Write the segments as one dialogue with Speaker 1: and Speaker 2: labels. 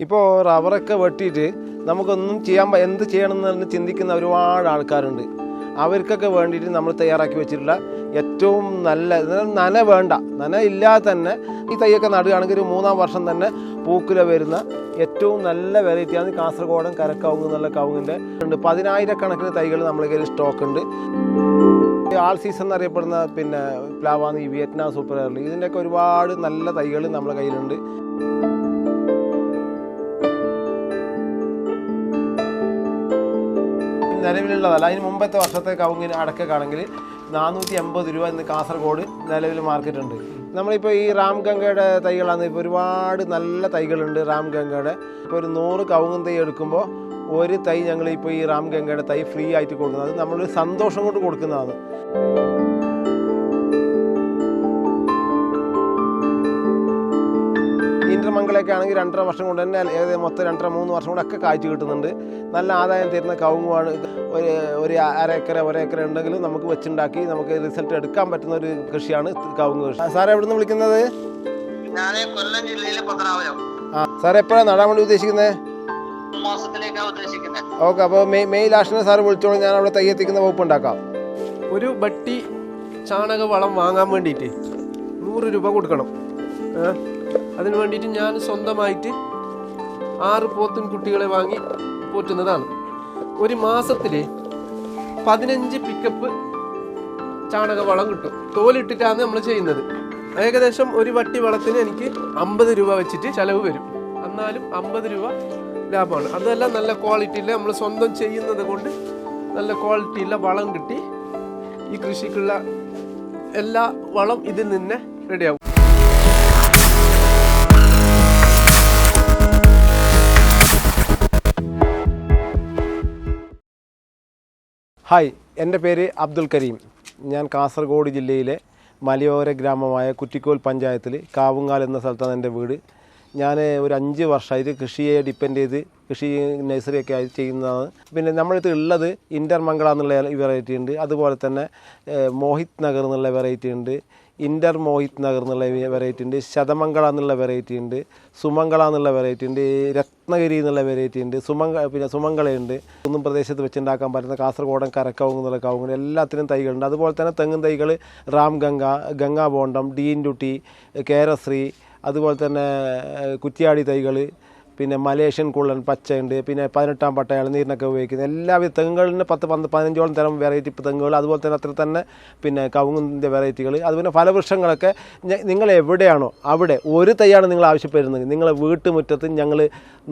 Speaker 1: ഇപ്പോൾ റബ്ബറൊക്കെ വെട്ടിയിട്ട് നമുക്കൊന്നും എന്ത് ചെയ്യണമെന്ന് ചിന്തിക്കുന്ന ഒരുപാട് ആൾക്കാരുണ്ട്. അവർക്കൊക്കെ വേണ്ടിയിട്ട് നമ്മൾ തയ്യാറാക്കി വെച്ചിട്ടുള്ള ഏറ്റവും നല്ല നന വേണ്ട, നന ഇല്ലാതെ തന്നെ ഈ തൈയൊക്കെ നടുകയാണെങ്കിൽ ഒരു 3-ാം വർഷം തന്നെ പൂക്കുല വരുന്ന ഏറ്റവും നല്ല വെറൈറ്റിയാണ് കാസർഗോഡൻ കരക്കവുങ്ങ് എന്നുള്ള കവുങ്ങിൻ്റെ ഉണ്ട്. 10,000-കണക്കിന് തൈകൾ നമ്മുടെ കയ്യിൽ സ്റ്റോക്ക് ഉണ്ട്. ആൾ സീസൺ എന്നറിയപ്പെടുന്ന പ്ലാവാണ് ഈ വിയറ്റ്നാം സൂപ്പർ എയർലി. ഇതിൻ്റെയൊക്കെ ഒരുപാട് നല്ല തൈകൾ നമ്മുടെ കയ്യിലുണ്ട്. നിലവിലുള്ളതല്ല, അതിന് മുമ്പത്തെ വർഷത്തെ കവുങ്ങിന് അടക്കമാണെങ്കിൽ 480 രൂപ ഇന്ന് കാസർഗോഡ് നിലവിൽ മാർക്കറ്റ് ഉണ്ട്. നമ്മളിപ്പോൾ ഈ രാംഗംഗയുടെ തൈകളാണ്. ഇപ്പോൾ ഒരുപാട് നല്ല തൈകളുണ്ട് രാംഗംഗയുടെ. ഇപ്പോൾ ഒരു 100 കവുങ്ങും തൈ എടുക്കുമ്പോൾ ഒരു തൈ ഞങ്ങളിപ്പോൾ ഈ രാംഗംഗയുടെ തൈ ഫ്രീ ആയിട്ട് കൊടുക്കുന്നത്. അത് നമ്മളൊരു സന്തോഷം കൊണ്ട് കൊടുക്കുന്നതാണ്. ഇന്റർമംഗലൊക്കെ ആണെങ്കിൽ 2.5 വർഷം കൊണ്ട് തന്നെ മൊത്തം 2-3 വർഷം കൊണ്ടൊക്കെ കായ്ച്ചു കിട്ടുന്നുണ്ട്. നല്ല ആദായം തരുന്ന കവുങ്ങുമാണ്. ഒരു അര ഏക്കർ 1 ഏക്കർ ഉണ്ടെങ്കിലും നമുക്ക് വെച്ചുണ്ടാക്കി നമുക്ക് റിസൾട്ട് എടുക്കാൻ പറ്റുന്ന ഒരു കൃഷിയാണ് കവുങ്ങ് കൃഷി. സാർ എവിടെ നിന്ന് വിളിക്കുന്നത്?
Speaker 2: കൊല്ലം ജില്ലയിലെ പത്തനാപുരം.
Speaker 1: സാർ എപ്പോഴാണ് നടാൻ വേണ്ടി ഉദ്ദേശിക്കുന്നത്? ഓക്കെ, അപ്പോൾ മെയ് ലാസ്റ്റിന് സാർ വിളിച്ചോളൂ. ഞാൻ അവിടെ തൈ എത്തിക്കുന്ന വകുപ്പ് ഉണ്ടാക്കാം.
Speaker 3: ഒരു ബട്ടി ചാണക വളം വാങ്ങാൻ വേണ്ടിയിട്ട് 100 രൂപ കൊടുക്കണം. അതിന് വേണ്ടിയിട്ട് ഞാൻ സ്വന്തമായിട്ട് 6 പോത്തിൻ കുട്ടികളെ വാങ്ങി പോറ്റുന്നതാണ്. ഒരു മാസത്തിൽ 15 പിക്കപ്പ് ചാണക വളം കിട്ടും. തോലിട്ടിട്ടാണ് നമ്മൾ ചെയ്യുന്നത്. ഏകദേശം ഒരു വട്ടി വളത്തിന് എനിക്ക് 50 രൂപ വെച്ചിട്ട് ചിലവ് വരും. എന്നാലും 50 രൂപ ലാഭമാണ്. അതെല്ലാം നല്ല ക്വാളിറ്റിയിൽ നമ്മൾ സ്വന്തം ചെയ്യുന്നത് കൊണ്ട് നല്ല ക്വാളിറ്റിയുള്ള വളം കിട്ടി. ഈ കൃഷിക്കുള്ള എല്ലാ വളം ഇതിൽ നിന്ന് റെഡിയാവും.
Speaker 1: ഹായ്, എൻ്റെ പേര് അബ്ദുൽ കരീം. ഞാൻ കാസർഗോഡ് ജില്ലയിലെ മലയോര ഗ്രാമമായ കുറ്റിക്കോൽ പഞ്ചായത്തിൽ കാവുങ്ങാൽ എന്ന സ്ഥലത്താണ് എൻ്റെ വീട്. ഞാൻ ഒരു 5 വർഷമായിട്ട് കൃഷിയെ ഡിപ്പെൻഡ് ചെയ്ത് കൃഷി നഴ്സറിയൊക്കെ ആയിട്ട് ചെയ്യുന്നതാണ്. പിന്നെ നമ്മളിത് ഉള്ളത് ഇൻ്റർമംഗള എന്നുള്ള വെറൈറ്റി ഉണ്ട്. അതുപോലെ തന്നെ മോഹിത് നഗർ എന്നുള്ള വെറൈറ്റി ഉണ്ട്. ഇൻ്റർ മോഹിത് നഗർ എന്നുള്ള വെറൈറ്റി ഉണ്ട്. ശതമംഗള എന്നുള്ള വെറൈറ്റി ഉണ്ട്. സുമംഗള എന്നുള്ള വെറൈറ്റി ഉണ്ട്. രത്നഗിരി എന്നുള്ള വെറൈറ്റി ഉണ്ട്. സുമംഗളയുണ്ട്. ഒന്നും പ്രദേശത്ത് വെച്ചുണ്ടാക്കാൻ പറ്റുന്ന കാസർഗോഡൻ കരക്കവുങ്ങ് എന്നുള്ള കവുങ്ങ് എല്ലാത്തിനും തൈകളുണ്ട്. അതുപോലെ തന്നെ തെങ്ങും തൈകൾ രാംഗംഗ, ഗംഗാബോണ്ടം, ഡീൻഡുട്ടി, കേരശ്രീ, അതുപോലെ തന്നെ കുറ്റിയാടി തൈകൾ, പിന്നെ മലേഷ്യൻ കുള്ളൻ പച്ചയുണ്ട്, പിന്നെ 18-ാം പട്ടയാണ് നീരിനൊക്കെ ഉപയോഗിക്കുന്നത്. എല്ലാവിധ തെങ്ങുകളിന് 10-15ഓളം തരം വെറൈറ്റി തെങ്ങുകൾ, അതുപോലെ തന്നെ അത്ര തന്നെ പിന്നെ കവുങ്ങിൻ്റെ വെറൈറ്റികൾ, അതുപോലെ ഫലവൃക്ഷങ്ങളൊക്കെ നിങ്ങൾ എവിടെയാണോ അവിടെ ഒരു തൈയാണ് നിങ്ങൾ ആവശ്യപ്പെടുന്നത്, നിങ്ങളെ വീട്ടുമുറ്റത്ത് ഞങ്ങൾ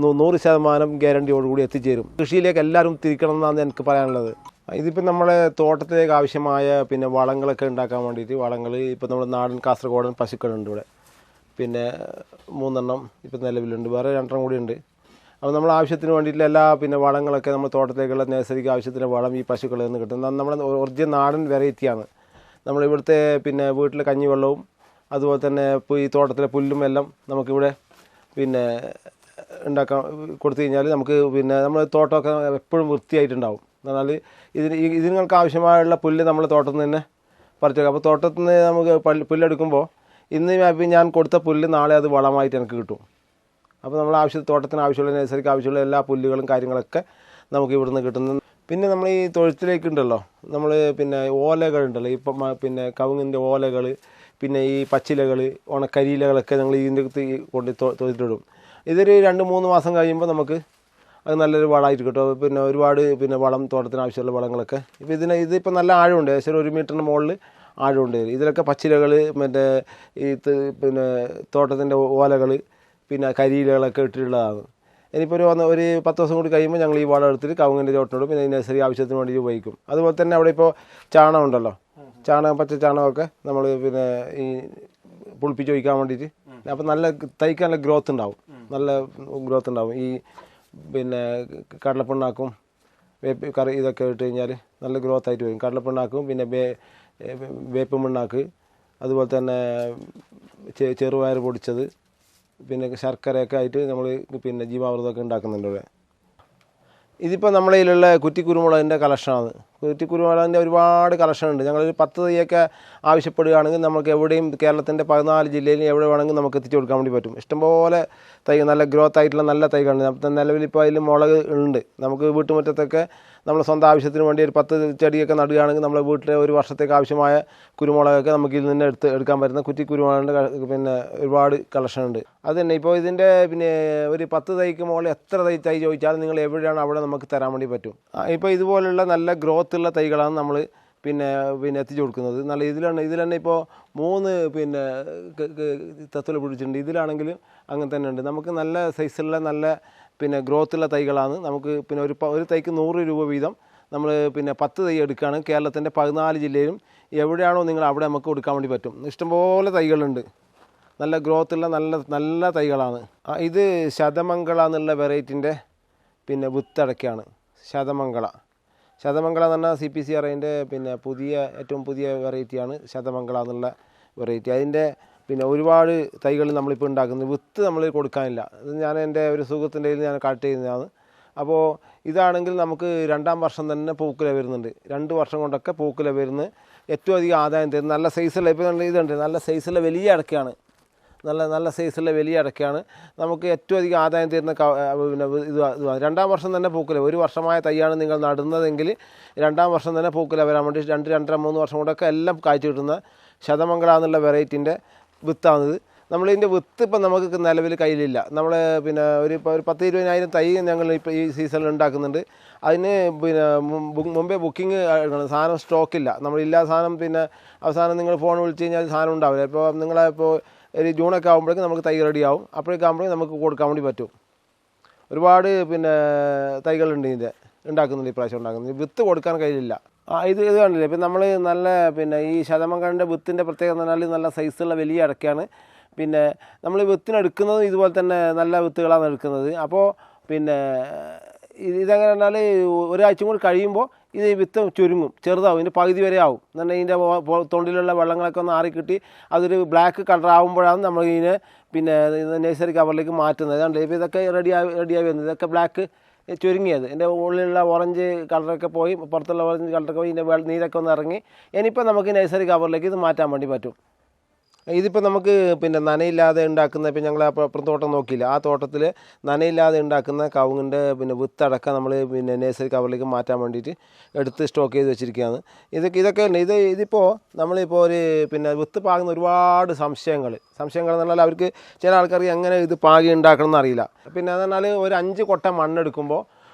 Speaker 1: 100% ഗ്യാരണ്ടിയോടുകൂടി എത്തിച്ചേരും. കൃഷിയിലേക്ക് എല്ലാവരും തിരിക്കണം എന്നാണ് എനിക്ക് പറയാനുള്ളത്. ഇതിപ്പോൾ നമ്മളെ തോട്ടത്തിലേക്ക് ആവശ്യമായ വളങ്ങളൊക്കെ ഉണ്ടാക്കാൻ വേണ്ടിയിട്ട് വളങ്ങൾ ഇപ്പോൾ നമ്മുടെ നാടൻ കാസർഗോഡൻ പശുക്കളുണ്ട് ഇവിടെ. പിന്നെ 3 എണ്ണം ഇപ്പം നിലവിലുണ്ട്. വേറെ 2 എണ്ണം കൂടി ഉണ്ട്. അപ്പോൾ നമ്മൾ ആവശ്യത്തിന് വേണ്ടിയിട്ടുള്ള എല്ലാ വളങ്ങളൊക്കെ നമ്മൾ തോട്ടത്തിലേക്കുള്ള നഴ്സറിക്ക് ആവശ്യത്തിന് വളം ഈ പശുക്കളിൽ നിന്ന് കിട്ടും. നമ്മുടെ ഒറിജിനൽ നാടൻ വെറൈറ്റിയാണ്. നമ്മളിവിടുത്തെ വീട്ടിലെ കഞ്ഞിവെള്ളവും അതുപോലെ തന്നെ ഈ തോട്ടത്തിലെ പുല്ലും എല്ലാം നമുക്കിവിടെ ഉണ്ടാക്കാൻ കൊടുത്തു കഴിഞ്ഞാൽ നമുക്ക് നമ്മൾ തോട്ടമൊക്കെ എപ്പോഴും വൃത്തിയായിട്ടുണ്ടാവും. എന്നാൽ ഇതിങ്ങൾക്ക് ആവശ്യമായുള്ള പുല്ല് നമ്മൾ തോട്ടത്തിൽ നിന്ന് തന്നെ പറിച്ചു വെക്കാം. അപ്പോൾ തോട്ടത്തിൽ നിന്ന് നമുക്ക് പുല്ലെടുക്കുമ്പോൾ ഇന്ന് ഞാൻ കൊടുത്ത പുല്ല് നാളെ അത് വളമായിട്ട് എനിക്ക് കിട്ടും. അപ്പോൾ നമ്മൾ തോട്ടത്തിന് ആവശ്യമുള്ള നഴ്സറിക്ക് ആവശ്യമുള്ള എല്ലാ പുല്ലുകളും കാര്യങ്ങളൊക്കെ നമുക്ക് ഇവിടുന്ന് കിട്ടുന്നു. പിന്നെ നമ്മൾ ഈ തൊഴുത്തിലേക്ക് ഉണ്ടല്ലോ, നമ്മൾ ഓലകളുണ്ടല്ലോ, ഇപ്പം കവുങ്ങിൻ്റെ ഓലകൾ, പിന്നെ ഈ പച്ചിലകൾ, കരിയിലകളൊക്കെ ഞങ്ങൾ ഇതിൻ്റെ കൊണ്ട് തൊഴുത്തിലിടും. ഇതൊരു 2-3 മാസം കഴിയുമ്പോൾ നമുക്ക് അത് നല്ലൊരു വളമായിട്ട് കിട്ടും. ഒരുപാട് വളം, തോട്ടത്തിന് ആവശ്യമുള്ള വളങ്ങളൊക്കെ ഇപ്പോൾ ഇതിപ്പോൾ നല്ല ആഴമുണ്ട്. ഏകദേശം 1 മീറ്ററിന് മുകളിൽ ആഴമുണ്ട്. ഇതിലൊക്കെ പച്ചിലകൾ, ഈ തോട്ടത്തിൻ്റെ ഓലകൾ, കരിയിലകളൊക്കെ ഇട്ടിട്ടുള്ളതാണ്. ഇനിയിപ്പോൾ ഒരു 10 ദിവസം കൂടി കഴിയുമ്പോൾ ഞങ്ങൾ ഈ വളം എടുത്തിട്ട് കവുങ്ങിൻ്റെ ചോട്ടിനോടും പിന്നെ നഴ്സറി ആവശ്യത്തിന് വേണ്ടി ഉപയോഗിക്കും. അതുപോലെ തന്നെ അവിടെ ഇപ്പോൾ ചാണകം ഉണ്ടല്ലോ, പച്ച ചാണകമൊക്കെ നമ്മൾ ഈ പുളിപ്പിച്ച് ഒഴിക്കാൻ വേണ്ടിയിട്ട്. അപ്പോൾ നല്ല തൈക്ക് നല്ല ഗ്രോത്ത് ഉണ്ടാവും, നല്ല ഗ്രോത്ത് ഉണ്ടാവും. ഈ കടലപ്പിണ്ണാക്കും കറി ഇതൊക്കെ ഇട്ട് കഴിഞ്ഞാൽ നല്ല ഗ്രോത്ത് ആയിട്ട് വരും. കടലപ്പിണ്ണാക്കും, പിന്നെ വേപ്പ് മണ്ണാക്ക്, അതുപോലെ തന്നെ ചെറുപയർ പൊടിച്ചത്, പിന്നെ ശർക്കരയൊക്കെ ആയിട്ട് നമ്മൾ ജീവാമൃതമൊക്കെ ഉണ്ടാക്കുന്നുണ്ട് ഇവിടെ. ഇതിപ്പോൾ നമ്മുടെ കയ്യിലുള്ള കുറ്റിക്കുരുമുളകിൻ്റെ കളക്ഷനാണ്. കുറ്റിക്കുരുമുളകിൻ്റെ ഒരുപാട് കളക്ഷൻ ഉണ്ട്. ഞങ്ങളൊരു 10 തൈയൊക്കെ ആവശ്യപ്പെടുകയാണെങ്കിൽ നമുക്ക് എവിടെയും കേരളത്തിൻ്റെ 14 ജില്ലയിൽ എവിടെ വേണമെങ്കിലും നമുക്ക് എത്തിച്ചു കൊടുക്കാൻ വേണ്ടി പറ്റും. ഇഷ്ടംപോലെ തൈ, നല്ല ഗ്രോത്ത് ആയിട്ടുള്ള നല്ല തൈകളുണ്ട്. നിലവിലിപ്പോൾ അതിൽ മുളക് ഉണ്ട്. നമുക്ക് വീട്ടുമുറ്റത്തൊക്കെ നമ്മൾ സ്വന്തം ആവശ്യത്തിന് വേണ്ടി ഒരു 10 ചെടിയൊക്കെ നടുകയാണെങ്കിൽ നമ്മളെ വീട്ടിലെ ഒരു വർഷത്തേക്ക് ആവശ്യമായ കുരുമുളകൊക്കെ നമുക്ക് ഇതിൽ നിന്ന് എടുക്കാൻ പറ്റുന്ന കുറ്റിക്കുരുമുളകിൻ്റെ പിന്നെ ഒരുപാട് കളക്ഷൻ ഉണ്ട്. അത് തന്നെ ഇപ്പോൾ ഇതിൻ്റെ പിന്നെ ഒരു 10 തൈക്ക് മുകളിൽ എത്ര തൈ ചോദിച്ചാലും നിങ്ങൾ എവിടെയാണ് അവിടെ നമുക്ക് തരാൻ വേണ്ടി പറ്റും. ഇപ്പോൾ ഇതുപോലുള്ള നല്ല ഗ്രോത്ത് ഉള്ള തൈകളാണ് നമ്മൾ പിന്നെ എത്തിച്ചു കൊടുക്കുന്നത്. നല്ല ഇതിൽ തന്നെ ഇപ്പോൾ 3 പിന്നെ തത്തുല പിടിച്ചിട്ടുണ്ട്. ഇതിലാണെങ്കിലും അങ്ങനെ തന്നെ ഉണ്ട്. നമുക്ക് നല്ല സൈസുള്ള നല്ല പിന്നെ ഗ്രോത്തുള്ള തൈകളാണ്. നമുക്ക് പിന്നെ ഒരു തൈക്ക് 100 രൂപ വീതം നമ്മൾ പിന്നെ 10 തൈ എടുക്കുകയാണ്. കേരളത്തിൻ്റെ 14 ജില്ലയിലും എവിടെയാണോ നിങ്ങൾ അവിടെ നമുക്ക് കൊടുക്കാൻ വേണ്ടി പറ്റും. ഇഷ്ടംപോലെ തൈകളുണ്ട്. നല്ല ഗ്രോത്തുള്ള നല്ല തൈകളാണ്. ഇത് ശതമംഗള എന്നുള്ള വെറൈറ്റിൻ്റെ പിന്നെ വിത്തടക്കയാണ്. ശതമംഗള എന്ന് പറഞ്ഞാൽ CPCRIൻ്റെ പിന്നെ ഏറ്റവും പുതിയ വെറൈറ്റിയാണ് ശതമംഗള എന്നുള്ള വെറൈറ്റി. അതിൻ്റെ പിന്നെ ഒരുപാട് തൈകൾ നമ്മളിപ്പോൾ ഉണ്ടാക്കുന്നത്. വിത്ത് നമ്മൾ കൊടുക്കാനില്ല. ഇത് ഞാൻ എൻ്റെ ഒരു സുഹൃത്തിൻ്റെ കയ്യിൽ ഞാൻ കളക്ട് ചെയ്യുന്നതാണ്. അപ്പോൾ ഇതാണെങ്കിൽ നമുക്ക് 2ാം വർഷം തന്നെ പൂക്കുല വരുന്നുണ്ട്. 2 വർഷം കൊണ്ടൊക്കെ പൂക്കുല വരുന്നത് ഏറ്റവും അധികം ആദായം തരുന്നത്. നല്ല സൈസുള്ള ഇപ്പോൾ ഇതുണ്ട്, നല്ല സൈസുള്ള വലിയ അടക്കയാണ്. നല്ല സൈസുള്ള വലിയ അടക്കയാണ്. നമുക്ക് ഏറ്റവും അധികം ആദായം തരുന്ന പിന്നെ ഇത് 2ാം വർഷം തന്നെ പൂക്കുല. 1 വർഷമായ തൈയാണ് നിങ്ങൾ നടുന്നതെങ്കിൽ 2ാം വർഷം തന്നെ പൂക്കുല വരാൻ വേണ്ടി 2-2.5-3 വർഷം കൊണ്ടൊക്കെ എല്ലാം കാഴ്ച കിട്ടുന്ന ശതമംഗള എന്നുള്ള വെറൈറ്റിൻ്റെ വിത്താണിത്. നമ്മളിതിൻ്റെ വിത്ത് ഇപ്പം നമുക്ക് നിലവിൽ കയ്യിലില്ല. നമ്മൾ പിന്നെ ഒരു 10-20,000 തൈ ഞങ്ങൾ ഇപ്പോൾ ഈ സീസണിൽ ഉണ്ടാക്കുന്നുണ്ട്. അതിന് പിന്നെ മുമ്പേ ബുക്കിംഗ് സാധനം സ്റ്റോക്കില്ല. നമ്മളില്ലാത്ത സാധനം പിന്നെ അവസാനം നിങ്ങൾ ഫോൺ വിളിച്ച് കഴിഞ്ഞാൽ സാധനം ഉണ്ടാവില്ല. ഇപ്പോൾ നിങ്ങളിപ്പോൾ ഒരു ജൂണൊക്കെ ആകുമ്പോഴേക്കും നമുക്ക് തൈ റെഡിയാവും. അപ്പോഴേക്കും ആകുമ്പോഴേക്കും നമുക്ക് കൊടുക്കാൻ വേണ്ടി പറ്റും. ഒരുപാട് പിന്നെ തൈകളുണ്ട് ഇതിൻ്റെ ഉണ്ടാക്കുന്നുണ്ട്. ഇപ്രാവശ്യം ഉണ്ടാക്കുന്നുണ്ട്. വിത്ത് കൊടുക്കാൻ കഴിയില്ല. ഇത് കണ്ടില്ലേ, ഇപ്പം നമ്മൾ നല്ല പിന്നെ ഈ ശതമംഗളിൻ്റെ വിത്തിൻ്റെ പ്രത്യേകത എന്ന് പറഞ്ഞാൽ നല്ല സൈസുള്ള വലിയ അടക്കയാണ്. പിന്നെ നമ്മൾ വിത്തിനെടുക്കുന്നത് ഇതുപോലെ തന്നെ നല്ല വിത്തുകളാണ് എടുക്കുന്നത്. അപ്പോൾ പിന്നെ ഇതെങ്ങനെ പറഞ്ഞാൽ ഒരാഴ്ച കൂടി കഴിയുമ്പോൾ ഇത് വിത്ത് ചുരുങ്ങും, ചെറുതാവും, ഇതിൻ്റെ പകുതി വരെ ആവും. എന്നാൽ ഇതിൻ്റെ തൊണ്ടിലുള്ള വെള്ളങ്ങളൊക്കെ ഒന്ന് ആറിക്കിട്ടി അതൊരു ബ്ലാക്ക് കളർ ആകുമ്പോഴാണ് നമ്മൾ ഇതിനെ പിന്നെ നഴ്സറി കവറിലേക്ക് മാറ്റുന്നത്. അതുകൊണ്ട് ഇപ്പോൾ ഇതൊക്കെ റെഡിയായി വരുന്നത്. ഇതൊക്കെ ബ്ലാക്ക് ചുരുങ്ങിയത്, ഇതിൻ്റെ ഉള്ളിലുള്ള ഓറഞ്ച് കളറൊക്കെ പോയി, പുറത്തുള്ള ഓറഞ്ച് കളറൊക്കെ പോയി, ഇതിൻ്റെ നീരൊക്കെ ഒന്ന് ഇറങ്ങി ഇനിയിപ്പോൾ നമുക്ക് നഴ്സറി കവറിലേക്ക് ഇത് മാറ്റാൻ വേണ്ടി പറ്റും. ഇതിപ്പോൾ നമുക്ക് പിന്നെ നനയില്ലാതെ ഉണ്ടാക്കുന്ന, ഇപ്പം ഞങ്ങൾ അപ്പുറം തോട്ടം നോക്കിയില്ല, ആ തോട്ടത്തിൽ നനയില്ലാതെ ഉണ്ടാക്കുന്ന കവുങ്ങിൻ്റെ പിന്നെ വിത്തടക്കം നമ്മൾ പിന്നെ നഴ്സറി കവറിലേക്ക് മാറ്റാൻ വേണ്ടിയിട്ട് എടുത്ത് സ്റ്റോക്ക് ചെയ്ത് വെച്ചിരിക്കുകയാണ്. ഇതൊക്കെ ഉണ്ട്. ഇതിപ്പോൾ നമ്മളിപ്പോൾ ഒരു പിന്നെ വിത്ത് പാകുന്ന ഒരുപാട് സംശയങ്ങൾ എന്ന് പറഞ്ഞാൽ അവർക്ക് ചില ആൾക്കാർക്ക് എങ്ങനെ ഇത് പാകി ഉണ്ടാക്കണം എന്നറിയില്ല. പിന്നെ എന്ന് പറഞ്ഞാൽ ഒരു 5 കൊട്ട മണ്ണെടുക്കുമ്പോൾ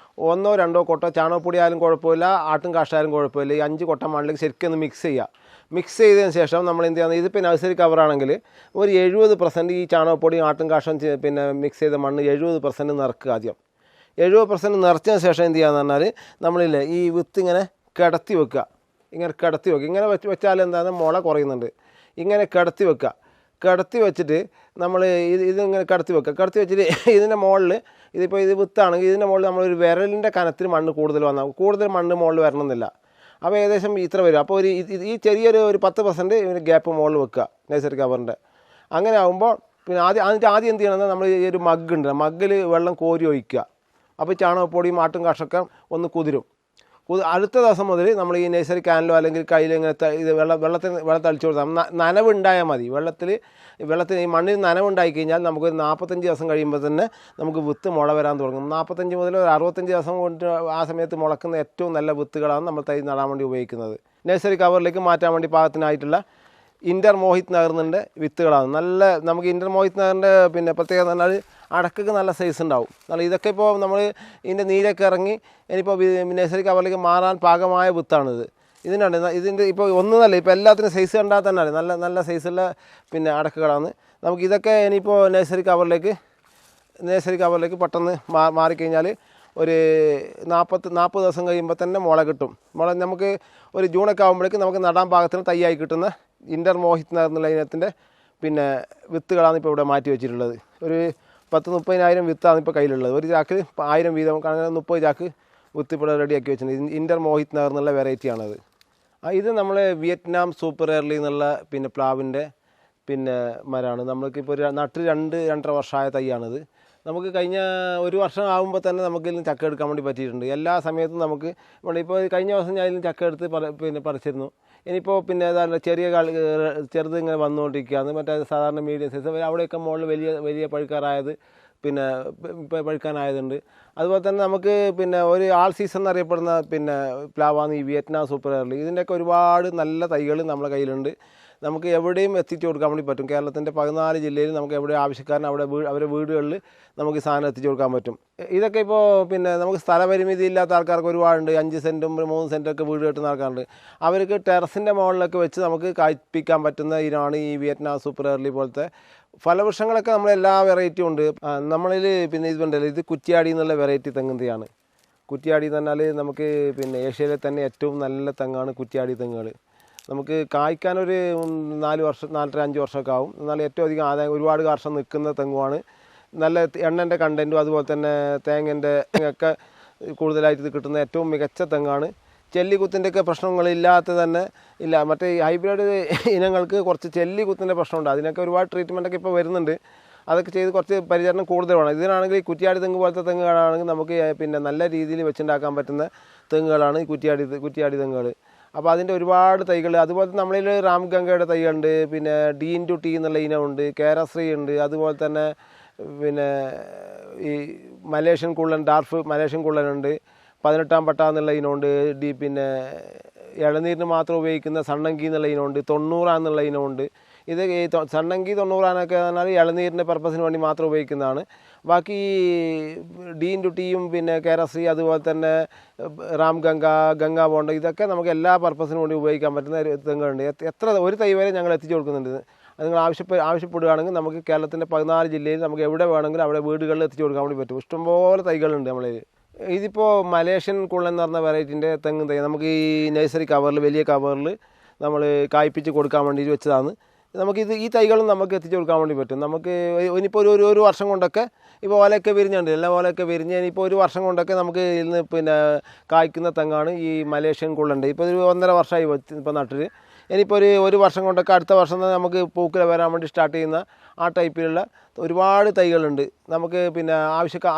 Speaker 1: 1-2 കൊട്ട ചാണകപ്പൊടി ആയാലും കുഴപ്പമില്ല, ആട്ടും കാഷ്ടായാലും കുഴപ്പമില്ല. ഈ 5 കൊട്ട മണ്ണിലേക്ക് ശരിക്കും ഒന്ന് മിക്സ് ചെയ്യുക. മിക്സ് ചെയ്തതിന് ശേഷം നമ്മൾ എന്ത് ചെയ്യുന്നത്, ഇതിപ്പോൾ നഴ്സറി കവറാണെങ്കിൽ ഒരു 70% ഈ ചാണകപ്പൊടിയും ആട്ടും കാഷ്ടം പിന്നെ മിക്സ് ചെയ്ത മണ്ണ് 70% നിറക്കുക. ആദ്യം 70% നിറച്ചതിന് ശേഷം എന്ത് ചെയ്യാന്ന് പറഞ്ഞാൽ നമ്മളില്ലേ ഈ വിത്ത് ഇങ്ങനെ കിടത്തി വെക്കുക. ഇങ്ങനെ വെച്ചാൽ എന്താണ് മുള കുറയുന്നുണ്ട്. ഇങ്ങനെ കിടത്തി വെച്ചിട്ട് നമ്മൾ ഇതിങ്ങനെ കിടത്തി വെച്ചിട്ട് ഇതിൻ്റെ മുകളിൽ ഇതിപ്പോൾ ഇത് വിത്താണെങ്കിൽ ഇതിൻ്റെ മുകളിൽ നമ്മളൊരു വിരലിൻ്റെ കനത്തിൽ മണ്ണ് കൂടുതൽ മണ്ണ് മുകളിൽ വരണമെന്നില്ല. അപ്പോൾ ഏകദേശം ഇത്ര വരും. അപ്പോൾ ഈ ചെറിയൊരു 10% ഗ്യാപ്പ് മുകളിൽ വെക്കുക നഴ്സറി കവറിൻ്റെ. അങ്ങനെ ആകുമ്പോൾ പിന്നെ ആദ്യം എന്ത് ചെയ്യണമെന്ന് നമ്മൾ ഈ ഒരു മഗ്ഗുണ്ട്, മഗ്ഗിൽ വെള്ളം കോരി ഒഴിക്കുക. അപ്പോൾ ചാണകപ്പൊടിയും ആട്ടും കാഷ്ടമൊക്കെ ഒന്ന് കുതിരും. അടുത്ത ദിവസം മുതൽ നമ്മൾ ഈ നഴ്സറി ക്യാനിലോ അല്ലെങ്കിൽ കയ്യിൽ ഇങ്ങനെ ഇത് വെള്ളത്തിൽ അടിച്ചു കൊടുത്താൽ നനവുണ്ടായാൽ മതി. വെള്ളത്തിന് ഈ മണ്ണിൽ നനവുണ്ടായി കഴിഞ്ഞാൽ നമുക്കൊരു 45 ദിവസം കഴിയുമ്പോൾ തന്നെ നമുക്ക് വിത്ത് മുള വരാൻ തുടങ്ങും. 45 മുതൽ ഒരു 65 ദിവസം കൊണ്ട് ആ സമയത്ത് മുളക്കുന്ന ഏറ്റവും നല്ല വിത്തുകളാണ് നമ്മൾ തൈ നടാൻ വേണ്ടി ഉപയോഗിക്കുന്നത്. നഴ്സറി കവറിലേക്ക് മാറ്റാൻ വേണ്ടി പാകത്തിനായിട്ടുള്ള ഇന്റർ മോഹിത് നഗറിൻ്റെ വിത്തുകളാണ്. നമുക്ക് ഇന്റർ മോഹിത് നഗറിൻ്റെ പിന്നെ പ്രത്യേകത എന്ന് പറഞ്ഞാൽ അടക്കൊക്കെ നല്ല സൈസ് ഉണ്ടാവും. ഇതൊക്കെ ഇപ്പോൾ നമ്മൾ ഇതിൻ്റെ നീരൊക്കെ ഇറങ്ങി ഇനിയിപ്പോൾ നഴ്സറി കവറിലേക്ക് മാറാൻ പാകമായ വിത്താണിത്. ഇതിൻ്റെ ഇപ്പോൾ ഒന്നുമല്ല, ഇപ്പോൾ എല്ലാത്തിനും സൈസ് കണ്ടാൽ തന്നെ നല്ല സൈസുള്ള പിന്നെ അടക്കുകളാണ്. നമുക്കിതൊക്കെ ഇനിയിപ്പോൾ നഴ്സറി കവറിലേക്ക് പെട്ടെന്ന് മാറിക്കഴിഞ്ഞാൽ ഒരു 40 ദിവസം കഴിയുമ്പോൾ തന്നെ മുള കിട്ടും. നമുക്ക് ഒരു ജൂണൊക്കെ ആകുമ്പോഴേക്കും നമുക്ക് നടാൻ പാകത്തിന് തൈയായി കിട്ടുന്ന ഇന്റർ മോഹിത് എന്നുള്ള ഇനത്തിൻ്റെ പിന്നെ വിത്തുകളാണ് ഇപ്പോൾ ഇവിടെ മാറ്റി വെച്ചിട്ടുള്ളത്. ഒരു 10-30,000 വിത്താണ് ഇപ്പോൾ കയ്യിലുള്ളത്. ഒരു ചാക്ക് 1000 വീതം, അങ്ങനെ 30 ചാക്ക് വിത്ത് ഇപ്പോൾ റെഡിയാക്കി വെച്ചിട്ടുണ്ട്. ഇന്റർ മോഹിത് നഗർ എന്നുള്ള വെറൈറ്റിയാണത്. ഇത് നമ്മൾ വിയറ്റ്നാം സൂപ്പർ എയർലി എന്നുള്ള പിന്നെ പ്ലാവിൻ്റെ പിന്നെ മരമാണ്. നമ്മൾക്കിപ്പോൾ നട്ട് 2-2.5 വർഷമായ തൈയാണിത്. നമുക്ക് കഴിഞ്ഞ ഒരു വർഷം ആകുമ്പോൾ തന്നെ നമുക്ക് ഇതിൽ ചക്ക എടുക്കാൻ വേണ്ടി പറ്റിയിട്ടുണ്ട്. എല്ലാ സമയത്തും നമുക്ക് ഇപ്പോൾ കഴിഞ്ഞ ദിവസം ഞാൻ ഇതിൽ ചക്ക എടുത്ത് പറിച്ചിരുന്നു. ഇനിയിപ്പോൾ പിന്നെ ഏതാണ്ട് ചെറുത് ഇങ്ങനെ വന്നുകൊണ്ടിരിക്കുകയാണ്. മറ്റേ സാധാരണ മീഡിയം സൈസ് അവിടെയൊക്കെ മുകളിൽ വലിയ വലിയ പഴുക്കാറായത് പിന്നെ പഴുക്കാനായതുണ്ട്. അതുപോലെ തന്നെ നമുക്ക് പിന്നെ ഒരു ആൾ സീസൺ എന്നറിയപ്പെടുന്ന പിന്നെ പ്ലാവാണ് ഈ വിയറ്റ്നാം സൂപ്പർ എയർലി. ഇതിൻ്റെയൊക്കെ ഒരുപാട് നല്ല തൈകൾ നമ്മുടെ കയ്യിലുണ്ട്. നമുക്ക് എവിടെയും എത്തിച്ചു കൊടുക്കാൻ വേണ്ടി പറ്റും. കേരളത്തിൻ്റെ 14 ജില്ലയിൽ നമുക്ക് എവിടെ ആവശ്യക്കാരൻ അവരുടെ വീടുകളിൽ നമുക്ക് ഈ സാധനം എത്തിച്ചു കൊടുക്കാൻ പറ്റും. ഇതൊക്കെ ഇപ്പോൾ പിന്നെ നമുക്ക് സ്ഥലപരിമിതി ഇല്ലാത്ത ആൾക്കാർക്ക് ഒരുപാടുണ്ട്. 5 സെൻറ്റും 3 സെൻറ്റൊക്കെ വീട് കെട്ടുന്ന ആൾക്കാരുണ്ട്. അവർക്ക് ടെറസിൻ്റെ മുകളിലൊക്കെ വെച്ച് നമുക്ക് കായ്പ്പിക്കാൻ പറ്റുന്ന ഇനമാണ് ഈ വിയറ്റ്നാം സൂപ്പർ എയർലി പോലത്തെ ഫലവൃക്ഷങ്ങളൊക്കെ നമ്മളെല്ലാ വെറൈറ്റിയും ഉണ്ട്. നമ്മളിൽ പിന്നെ ഇതുണ്ടല്ലോ, ഇത് കുറ്റ്യാടി എന്നുള്ള വെറൈറ്റി തെങ്ങിൻ്റെയാണ്. കുറ്റ്യാടി എന്ന് പറഞ്ഞാൽ നമുക്ക് പിന്നെ ഏഷ്യയിലെ തന്നെ ഏറ്റവും നല്ല തെങ്ങാണ് കുറ്റ്യാടി തെങ്ങുകൾ. നമുക്ക് കായ്ക്കാനൊരു 4-5 വർഷമൊക്കെ ആവും. എന്നാൽ ഏറ്റവും അധികം ആദായം ഒരുപാട് വർഷം നിൽക്കുന്ന തെങ്ങുമാണ്. നല്ല എണ്ണൻ്റെ കണ്ടൻറ്റും അതുപോലെ തന്നെ തേങ്ങൻ്റെ ഒക്കെ കൂടുതലായിട്ട് കിട്ടുന്ന ഏറ്റവും മികച്ച തെങ്ങാണ്. ചെല്ലിക്കുത്തിൻ്റെയൊക്കെ പ്രശ്നങ്ങളില്ലാത്ത തന്നെ ഇല്ല. മറ്റേ ഈ ഹൈബ്രിഡ് ഇനങ്ങൾക്ക് കുറച്ച് ചെല്ലിക്കുത്തിൻ്റെ പ്രശ്നമുണ്ട്. അതിനൊക്കെ ഒരുപാട് ട്രീറ്റ്മെൻറ്റൊക്കെ ഇപ്പോൾ വരുന്നുണ്ട്. അതൊക്കെ ചെയ്ത് കുറച്ച് പരിചരണം കൂടുതലാണ്. ഇതിനാണെങ്കിൽ ഈ കുറ്റ്യാടി തെങ്ങ് പോലത്തെ തെങ്ങുകളാണെങ്കിൽ നമുക്ക് പിന്നെ നല്ല രീതിയിൽ വെച്ചുണ്ടാക്കാൻ പറ്റുന്ന തെങ്ങുകളാണ് ഈ കുറ്റ്യാടി തെങ്ങുകൾ. അപ്പോൾ അതിൻ്റെ ഒരുപാട് തൈകൾ, അതുപോലെ നമ്മളിൽ രാംഗംഗയുടെ തൈയുണ്ട്, പിന്നെ D*T എന്നുള്ള ഇനമുണ്ട്, കേരശ്രീ ഉണ്ട്, അതുപോലെ തന്നെ പിന്നെ ഈ മലേഷ്യൻ കുള്ളൻ, ഡാർഫ് മലേഷ്യൻ കുള്ളനുണ്ട്, 18 പട്ട എന്നുള്ള ഇനമുണ്ട്, പിന്നെ ഇളനീരിന് മാത്രം ഉപയോഗിക്കുന്ന സണ്ണങ്കി എന്നുള്ള ഇനമുണ്ട്, 90 എന്നുള്ള ഇനമുണ്ട്. ഇത് ഈ സണ്ണങ്കി 90 പറഞ്ഞാൽ ഇളനീരിൻ്റെ പർപ്പസിന് വേണ്ടി മാത്രം ഉപയോഗിക്കുന്നതാണ്. ബാക്കി D*Tയും പിന്നെ കേരശ്രീ അതുപോലെ തന്നെ ഗംഗാ ബോണ്ട ഇതൊക്കെ നമുക്ക് എല്ലാ പർപ്പസിനും വേണ്ടി ഉപയോഗിക്കാൻ പറ്റുന്ന തെങ്ങുണ്ട്. ഒരു തൈ വരെ ഞങ്ങൾ എത്തിച്ചു കൊടുക്കുന്നുണ്ട്. അത് നിങ്ങൾ ആവശ്യപ്പെടുകയാണെങ്കിൽ നമുക്ക് കേരളത്തിൻ്റെ 14 ജില്ലയിൽ നമുക്ക് എവിടെ വേണമെങ്കിലും അവിടെ വീടുകളിൽ എത്തിച്ചു കൊടുക്കാൻ വേണ്ടി പറ്റും. ഇഷ്ടംപോലെ തൈകളുണ്ട് നമ്മളിൽ. ഇതിപ്പോൾ മലേഷ്യൻ കുള്ളൻ എന്ന് പറഞ്ഞ വെറൈറ്റിൻ്റെ തെങ്ങ് തൈ നമുക്ക് ഈ നഴ്സറി കവറിൽ, വലിയ കവറിൽ നമ്മൾ കായ്പ്പിച്ച് കൊടുക്കാൻ വേണ്ടി വെച്ചതാണ്. ഈ തൈകളും നമുക്ക് എത്തിച്ചു കൊടുക്കാൻ വേണ്ടി പറ്റും. നമുക്ക് ഇനിയിപ്പോൾ ഒരു വർഷം കൊണ്ടൊക്കെ ഇപ്പോൾ ഓലയൊക്കെ വിരിഞ്ഞുണ്ട്, എല്ലാ ഓലയൊക്കെ വിരിഞ്ഞ് ഇനിയിപ്പോൾ ഒരു വർഷം കൊണ്ടൊക്കെ നമുക്ക് ഇന്ന് പിന്നെ കായ്ക്കുന്ന തെങ്ങാണ് ഈ മലേഷ്യൻ കുള്ളൻ്റെ. ഇപ്പോൾ ഒരു 1.5 വർഷമായി ഇപ്പോൾ നട്ടിൽ. ഇനിയിപ്പോൾ ഒരു വർഷം കൊണ്ടൊക്കെ അടുത്ത വർഷം തന്നെ നമുക്ക് പൂക്കൾ വരാൻ വേണ്ടി സ്റ്റാർട്ട് ചെയ്യുന്ന ആ ടൈപ്പിലുള്ള ഒരുപാട് തൈകളുണ്ട്. നമുക്ക് പിന്നെ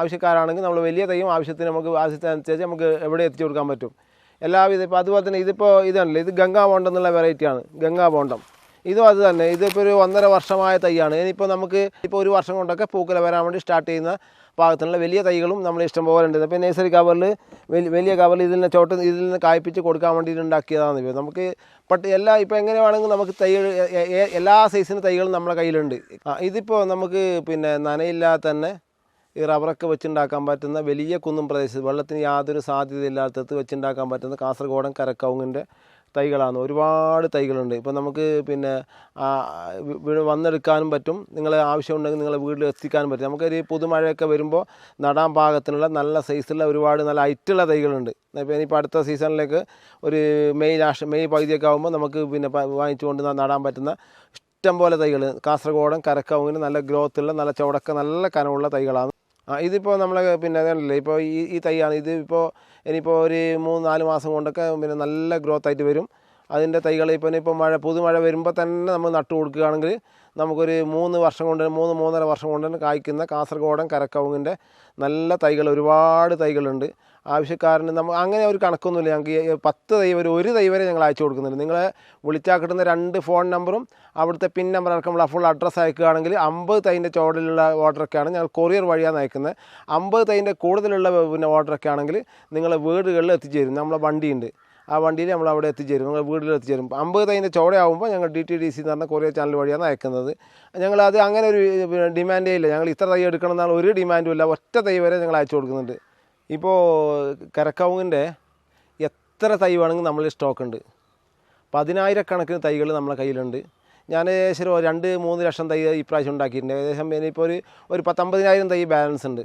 Speaker 1: ആവശ്യക്കാരാണെങ്കിൽ നമ്മൾ വലിയ തൈയും ആവശ്യത്തിനനുസരിച്ച് നമുക്ക് എവിടെ എത്തിച്ചു കൊടുക്കാൻ പറ്റും എല്ലാവിധ. ഇപ്പോൾ അതുപോലെ തന്നെ ഇതാണല്ലോ, ഇത് ഗംഗാ ബോണ്ടം എന്നുള്ള വെറൈറ്റിയാണ്. ഗംഗാ ബോണ്ടം ഇതും അത് തന്നെ. ഇതിപ്പോൾ ഒരു 1.5 വർഷമായ തൈയാണ്. ഇനിയിപ്പോൾ നമുക്ക് ഒരു വർഷം കൊണ്ടൊക്കെ പൂക്കല വരാൻ വേണ്ടി സ്റ്റാർട്ട് ചെയ്യുന്ന പാകത്തിനുള്ള വലിയ തൈകളും നമ്മൾ ഇഷ്ടംപോലെ ഉണ്ട്. ഇപ്പോൾ നഴ്സറി കവറിൽ വലിയ കവറിൽ ഇതിൽ നിന്ന് കായ്പ്പിച്ച് കൊടുക്കാൻ വേണ്ടിയിട്ട് ഉണ്ടാക്കിയതാണ്. ഇപ്പോൾ നമുക്ക് ഇപ്പോൾ എങ്ങനെ വേണമെങ്കിൽ നമുക്ക് തൈകൾ എല്ലാ സൈസിന് തൈകളും നമ്മുടെ കയ്യിലുണ്ട്. ഇതിപ്പോൾ നമുക്ക് പിന്നെ നനയില്ലാതെ തന്നെ ഈ റബ്ബറൊക്കെ വെച്ചുണ്ടാക്കാൻ പറ്റുന്ന വലിയ കുന്നും പ്രദേശത്ത് വെള്ളത്തിന് യാതൊരു സാധ്യതയില്ലാത്തത് വെച്ചുണ്ടാക്കാൻ പറ്റുന്ന കാസർഗോഡൻ കരക്കവുങ്ങിൻ്റെ തൈകളാണ്. ഒരുപാട് തൈകളുണ്ട്. ഇപ്പോൾ നമുക്ക് പിന്നെ വന്നെടുക്കാനും പറ്റും. നിങ്ങളെ ആവശ്യമുണ്ടെങ്കിൽ നിങ്ങളെ വീട്ടിൽ എത്തിക്കാനും പറ്റും. നമുക്കൊരു പുതുമഴയൊക്കെ വരുമ്പോൾ നടാൻ പാകത്തിനുള്ള നല്ല സൈസുള്ള ഒരുപാട് നല്ല ഹൈറ്റുള്ള തൈകളുണ്ട്. ഇപ്പോൾ അടുത്ത സീസണിലേക്ക് ഒരു മെയ് പകുതിയൊക്കെ ആകുമ്പോൾ നമുക്ക് പിന്നെ വാങ്ങിച്ചുകൊണ്ട് നടാൻ പറ്റുന്ന ഇഷ്ടം പോലെ തൈകൾ കാസർഗോഡൻ കരക്കവുങ്ങിന് നല്ല ഗ്രോത്തുള്ള നല്ല ചുവടക്ക നല്ല കനമുള്ള തൈകളാണ്. ഇതിപ്പോൾ നമ്മളെ പിന്നെ അതല്ലേ ഇപ്പോൾ ഈ തൈയാണ്. ഇതിപ്പോൾ ഇനിയിപ്പോൾ ഒരു 3-4 മാസം കൊണ്ടൊക്കെ പിന്നെ നല്ല ഗ്രോത്ത് ആയിട്ട് വരും. അതിൻ്റെ തൈകൾ ഇപ്പോൾ പുതുമഴ വരുമ്പോൾ തന്നെ നമ്മൾ നട്ടു കൊടുക്കുകയാണെങ്കിൽ നമുക്കൊരു 3-3.5 വർഷം കൊണ്ട് തന്നെ കായ്ക്കുന്ന കാസർഗോഡൻ കരക്കവുങ്ങിൻ്റെ നല്ല തൈകൾ ഒരുപാട് തൈകളുണ്ട്. ആവശ്യക്കാരന് അങ്ങനെ ഒരു കണക്കൊന്നുമില്ല. ഞങ്ങൾക്ക് 10 തൈ വരെ ഒരു തൈ വരെ ഞങ്ങൾ അയച്ചു കൊടുക്കുന്നുണ്ട്. നിങ്ങളെ വിളിച്ചാൽ കിട്ടുന്ന 2 ഫോൺ നമ്പറും അവിടുത്തെ പിൻ നമ്പർ അടക്കമുള്ള ഫുൾ അഡ്രസ്സ് അയക്കുകയാണെങ്കിൽ 50 തൈൻ്റെ ചോടിലുള്ള ഓർഡറൊക്കെയാണ് ഞങ്ങൾ കൊറിയർ വഴിയാണ് അയക്കുന്നത്. 50 തൈൻ്റെ കൂടുതലുള്ള പിന്നെ ഓർഡറൊക്കെ ആണെങ്കിൽ നിങ്ങളെ വീടുകളിൽ എത്തിച്ചേരും. നമ്മളെ വണ്ടിയുണ്ട്, ആ വണ്ടിയിൽ നമ്മൾ അവിടെ എത്തിച്ചേരും, നിങ്ങൾ വീട്ടിൽ എത്തിച്ചേരും. 50 തൈൻ്റെ ചോടയാകുമ്പോൾ ഞങ്ങൾ DTDC എന്ന് പറഞ്ഞ കൊറിയർ ചാനൽ വഴിയാണ് അയക്കുന്നത്. ഞങ്ങളത് അങ്ങനെ ഒരു ഡിമാൻഡേ ഇല്ല. ഞങ്ങൾ ഇത്ര തൈ എടുക്കണം എന്നാണ് ഒരു ഡിമാൻഡും ഇല്ല. ഒറ്റ തൈ വരെ ഞങ്ങൾ അയച്ചു കൊടുക്കുന്നുണ്ട്. ഇപ്പോൾ കരക്കവുങ്ങിൻ്റെ എത്ര തൈ വേണമെങ്കിൽ നമ്മൾ സ്റ്റോക്ക് ഉണ്ട്. 10,000 തൈകൾ നമ്മളെ കയ്യിലുണ്ട്. ഞാൻ ഏകദേശം 2-3 ലക്ഷം തൈ ഇപ്രാവശ്യം ഉണ്ടാക്കിയിട്ടുണ്ട്. ഏകദേശം ഇനിയിപ്പോൾ ഒരു 50,000 തൈ ബാലൻസ് ഉണ്ട്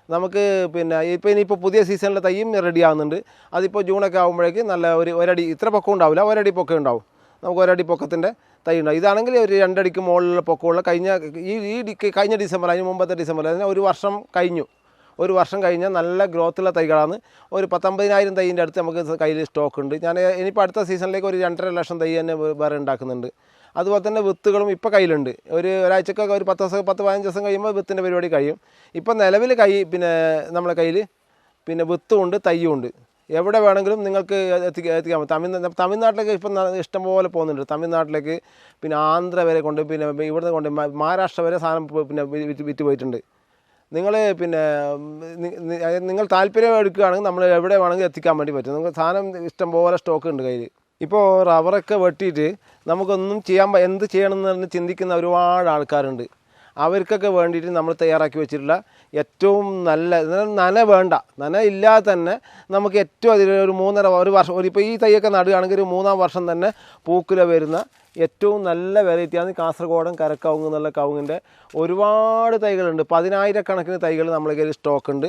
Speaker 1: നമുക്ക്. പിന്നെ ഇനിയിപ്പോൾ പുതിയ സീസണിലെ തൈയും റെഡി ആകുന്നുണ്ട്. അതിപ്പോൾ ജൂണൊക്കെ ആകുമ്പോഴേക്ക് നല്ല ഒരടി ഇത്ര പൊക്കം ഉണ്ടാവില്ല, ഒരടി പൊക്കം ഉണ്ടാവും. നമുക്ക് ഒരടി പൊക്കത്തിൻ്റെ തൈ ഉണ്ടാവും. ഇതാണെങ്കിൽ ഒരു 2 അടിക്ക് മുകളിലുള്ള പൊക്കമുള്ള കഴിഞ്ഞ ഡിസംബർ, അതിന് മുമ്പത്തെ ഡിസംബർ, അതിന് ഒരു വർഷം കഴിഞ്ഞു. ഒരു വർഷം കഴിഞ്ഞാൽ നല്ല ഗ്രോത്തുള്ള തൈകളാണ്. ഒരു 50,000 തൈൻ്റെ അടുത്ത് നമുക്ക് കയ്യിൽ സ്റ്റോക്ക് ഉണ്ട്. ഞാൻ ഇനിയിപ്പോൾ അടുത്ത സീസണിലേക്ക് ഒരു 2.5 ലക്ഷം തൈ തന്നെ വേറെ ഉണ്ടാക്കുന്നുണ്ട്. അതുപോലെ തന്നെ വിത്തുകളും ഇപ്പോൾ കയ്യിലുണ്ട്. ഒരാഴ്ചക്കൊക്കെ ഒരു 10 ദിവസം 10-15 ദിവസം കഴിയുമ്പോൾ വിത്തിൻ്റെ പരിപാടി കഴിയും. ഇപ്പം നിലവിൽ പിന്നെ നമ്മളെ കയ്യിൽ പിന്നെ വിത്തുമുണ്ട്, തയ്യുമുണ്ട്. എവിടെ വേണമെങ്കിലും നിങ്ങൾക്ക് എത്തിക്കാൻ തമിഴ്നാട്ടിലേക്ക് ഇപ്പം ഇഷ്ടംപോലെ പോകുന്നുണ്ട്. തമിഴ്നാട്ടിലേക്ക്, പിന്നെ ആന്ധ്ര വരെ കൊണ്ട്, പിന്നെ ഇവിടുന്ന് കൊണ്ട് മഹാരാഷ്ട്ര വരെ സാധനം പിന്നെ വിറ്റ് പോയിട്ടുണ്ട്. നിങ്ങൾ പിന്നെ നിങ്ങൾ താല്പര്യം എടുക്കുകയാണെങ്കിൽ നമ്മൾ എവിടെ വേണമെങ്കിൽ എത്തിക്കാൻ വേണ്ടി പറ്റും. നമുക്ക് സാധനം ഇഷ്ടംപോലെ സ്റ്റോക്ക് ഉണ്ട് കയ്യിൽ. ഇപ്പോൾ റബ്ബറൊക്കെ വെട്ടിയിട്ട് നമുക്കൊന്നും എന്ത് ചെയ്യണമെന്ന് ചിന്തിക്കുന്ന ഒരുപാട് ആൾക്കാരുണ്ട്. അവർക്കൊക്കെ വേണ്ടിയിട്ട് നമ്മൾ തയ്യാറാക്കി വെച്ചിട്ടുള്ള ഏറ്റവും നന വേണ്ട, നന ഇല്ലാതെ തന്നെ നമുക്ക് ഏറ്റവും അതിലൊരു 1 വർഷം ഇപ്പോൾ ഈ തൈയൊക്കെ നടുകയാണെങ്കിൽ ഒരു 3-ാം വർഷം തന്നെ പൂക്കുല വരുന്ന ഏറ്റവും നല്ല വെറൈറ്റിയാണ് കാസർഗോഡൻ കരക്കവുങ്ങ് എന്നുള്ള കവുങ്ങിൻ്റെ ഒരുപാട് തൈകളുണ്ട്. 10,000-കണക്കിന് തൈകൾ നമ്മളെ കയ്യിൽ സ്റ്റോക്ക് ഉണ്ട്.